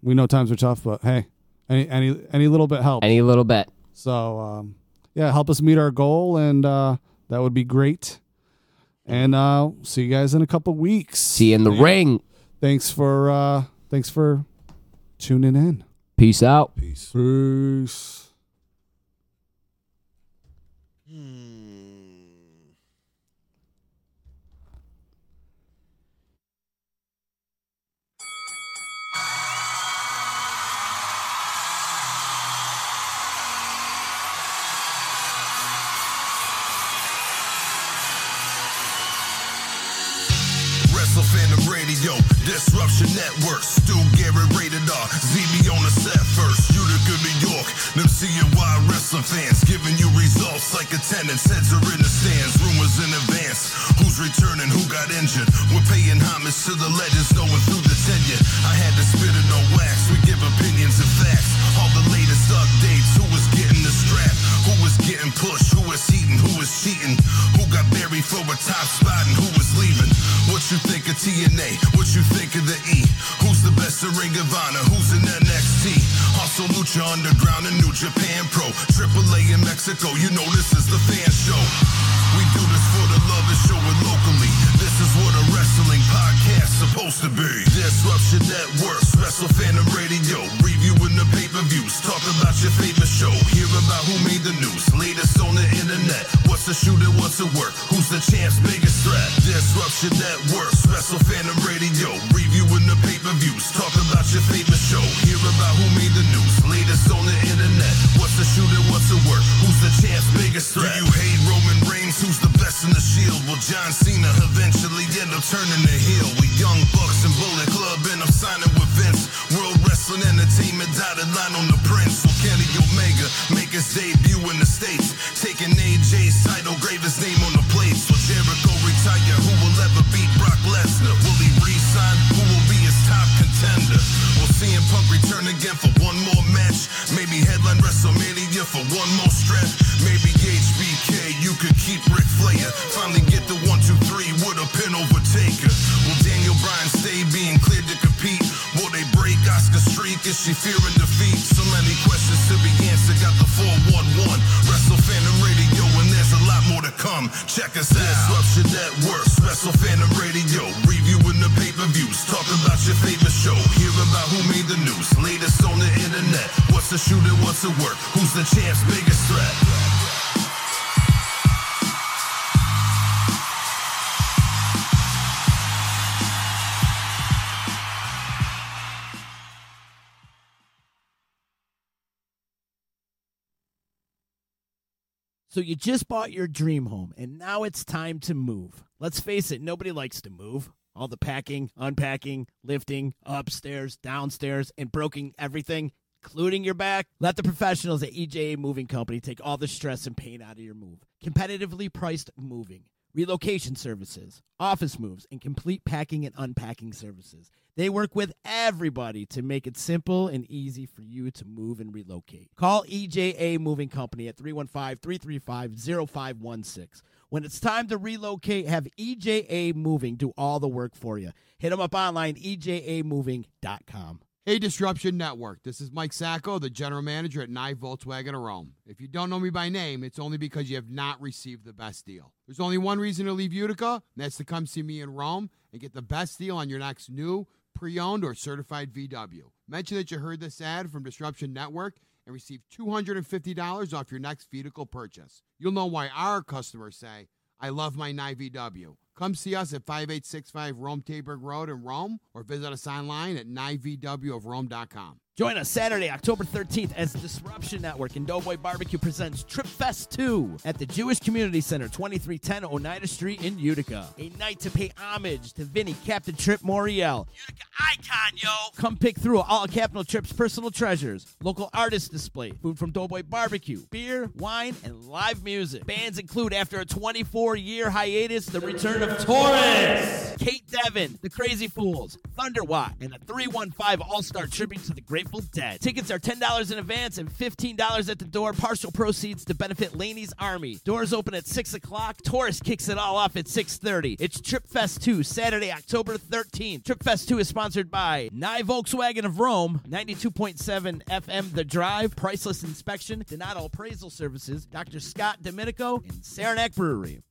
we know times are tough, but hey, any little bit helps. Any little bit. So help us meet our goal, and that would be great. And see you guys in a couple weeks. See you in the ring. Thanks for tuning in. Peace out. Peace. Peace. Wrestle Fandom Radio, Disruption Network, Stu Garrett rated R, ZB on the set first, Utica, New York, them CNY wrestling fans, giving you results like attendance, heads are in the stands, rumors in advance, who's returning, who got injured, we're paying homage to the legends, knowing through the tenure, I had to spit it on wax, we give opinions and facts, all the latest updates, who was getting the strap, who was getting pushed, who was heating, who was cheating, who got buried for a top spot and who was leaving, what you think of TNA, what you think of the E, who's the best in Ring of Honor, who's in NXT, also Lucha Underground and New Japan Pro, AAA in Mexico, you know this is the fan show, we do this for the love and show it locally, this is what a wrestling podcast's supposed to be, Disruption Networks, Wrestle Fandom Radio, reviewing the pay-per-views, talk about your favorite show, hear about who made the news, latest on the internet, what's the shooter, what's the work, who's the champ's biggest threat, Disruption Networks, Wrestle Fandom Radio, reviewing the pay-per-views, talk about your favorite show, hear about who made the news, latest on the internet, what's the shooter, what's the work, who's the champ's biggest threat, do you hate Roman Reigns, who's the best in the Shield, will John Cena eventually end up turning the heel, we Young Bucks and Bullet Club, and I'm signing with Vince, World Wrestling Entertainment, dotted line on the Prince, will Kenny Omega make his debut in the States, taking AJ's title, grave his name on the plates, will Jericho retire, who will ever beat Brock Lesnar, will he re-sign, who will be his top contender, will CM Punk return again for one more match, maybe headline WrestleMania for one more stretch, maybe HBK, you could keep Ric Flair, finally get the 1, 2, 3 with a pin over Taker, will Daniel Bryan stay being cleared to compete, will they break Asuka's streak, is she fearing defeat, so many questions to be answered, got the 411, Wrestle Fandom Radio, and there's a lot more to come, check us out, Disruption Networks, Wrestle Fandom Radio, reviewing the pay-per-views, talk about your favorite show, hear about who made the news, latest on the internet, what's the shooter, what's the work, who's the champ's biggest threat. So you just bought your dream home, and now it's time to move. Let's face it, nobody likes to move. All the packing, unpacking, lifting, upstairs, downstairs, and broking everything, including your back. Let the professionals at EJA Moving Company take all the stress and pain out of your move. Competitively priced moving, relocation services, office moves, and complete packing and unpacking services. They work with everybody to make it simple and easy for you to move and relocate. Call EJA Moving Company at 315-335-0516. When it's time to relocate, have EJA Moving do all the work for you. Hit them up online, ejamoving.com. Hey, Disruption Network. This is Mike Sacco, the general manager at Nye Volkswagen of Rome. If you don't know me by name, it's only because you have not received the best deal. There's only one reason to leave Utica, and that's to come see me in Rome and get the best deal on your next new, pre-owned, or certified VW. Mention that you heard this ad from Disruption Network and receive $250 off your next vehicle purchase. You'll know why our customers say, I love my Nye VW. Come see us at 5865 Rome Taberg Road in Rome, or visit us online at nyvwofrome.com. Join us Saturday, October 13th as Disruption Network and Doughboy Barbecue presents Trip Fest 2 at the Jewish Community Center, 2310 Oneida Street in Utica. A night to pay homage to Vinny Captain Trip Moriel. Utica icon, yo! Come pick through all Captain Trip's personal treasures, local artist display, food from Doughboy Barbecue, beer, wine, and live music. Bands include, after a 24-year hiatus, the return of Torrance, Kate Devin, The Crazy Fools, Thunderwatt, and a 315 All-Star tribute to the Grateful Dead. Tickets are $10 in advance and $15 at the door. Partial proceeds to benefit Laney's Army. Doors open at 6 o'clock. Taurus kicks it all off at 6:30. It's Trip Fest 2, Saturday, October 13th. Trip Fest 2 is sponsored by Nye Volkswagen of Rome, 92.7 FM The Drive, Priceless Inspection, Donato Appraisal Services, Dr. Scott Domenico, and Saranac Brewery.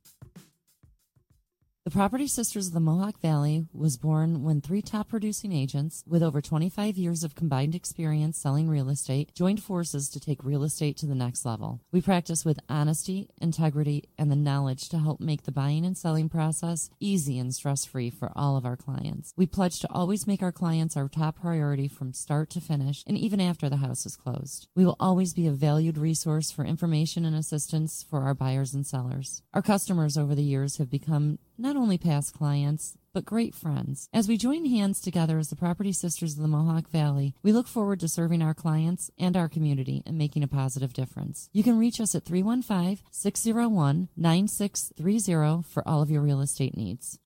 The Property Sisters of the Mohawk Valley was born when 3 top producing agents with over 25 years of combined experience selling real estate joined forces to take real estate to the next level. We practice with honesty, integrity, and the knowledge to help make the buying and selling process easy and stress-free for all of our clients. We pledge to always make our clients our top priority from start to finish and even after the house is closed. We will always be a valued resource for information and assistance for our buyers and sellers. Our customers over the years have become not only past clients, but great friends. As we join hands together as the Property Sisters of the Mohawk Valley, we look forward to serving our clients and our community and making a positive difference. You can reach us at 315-601-9630 for all of your real estate needs.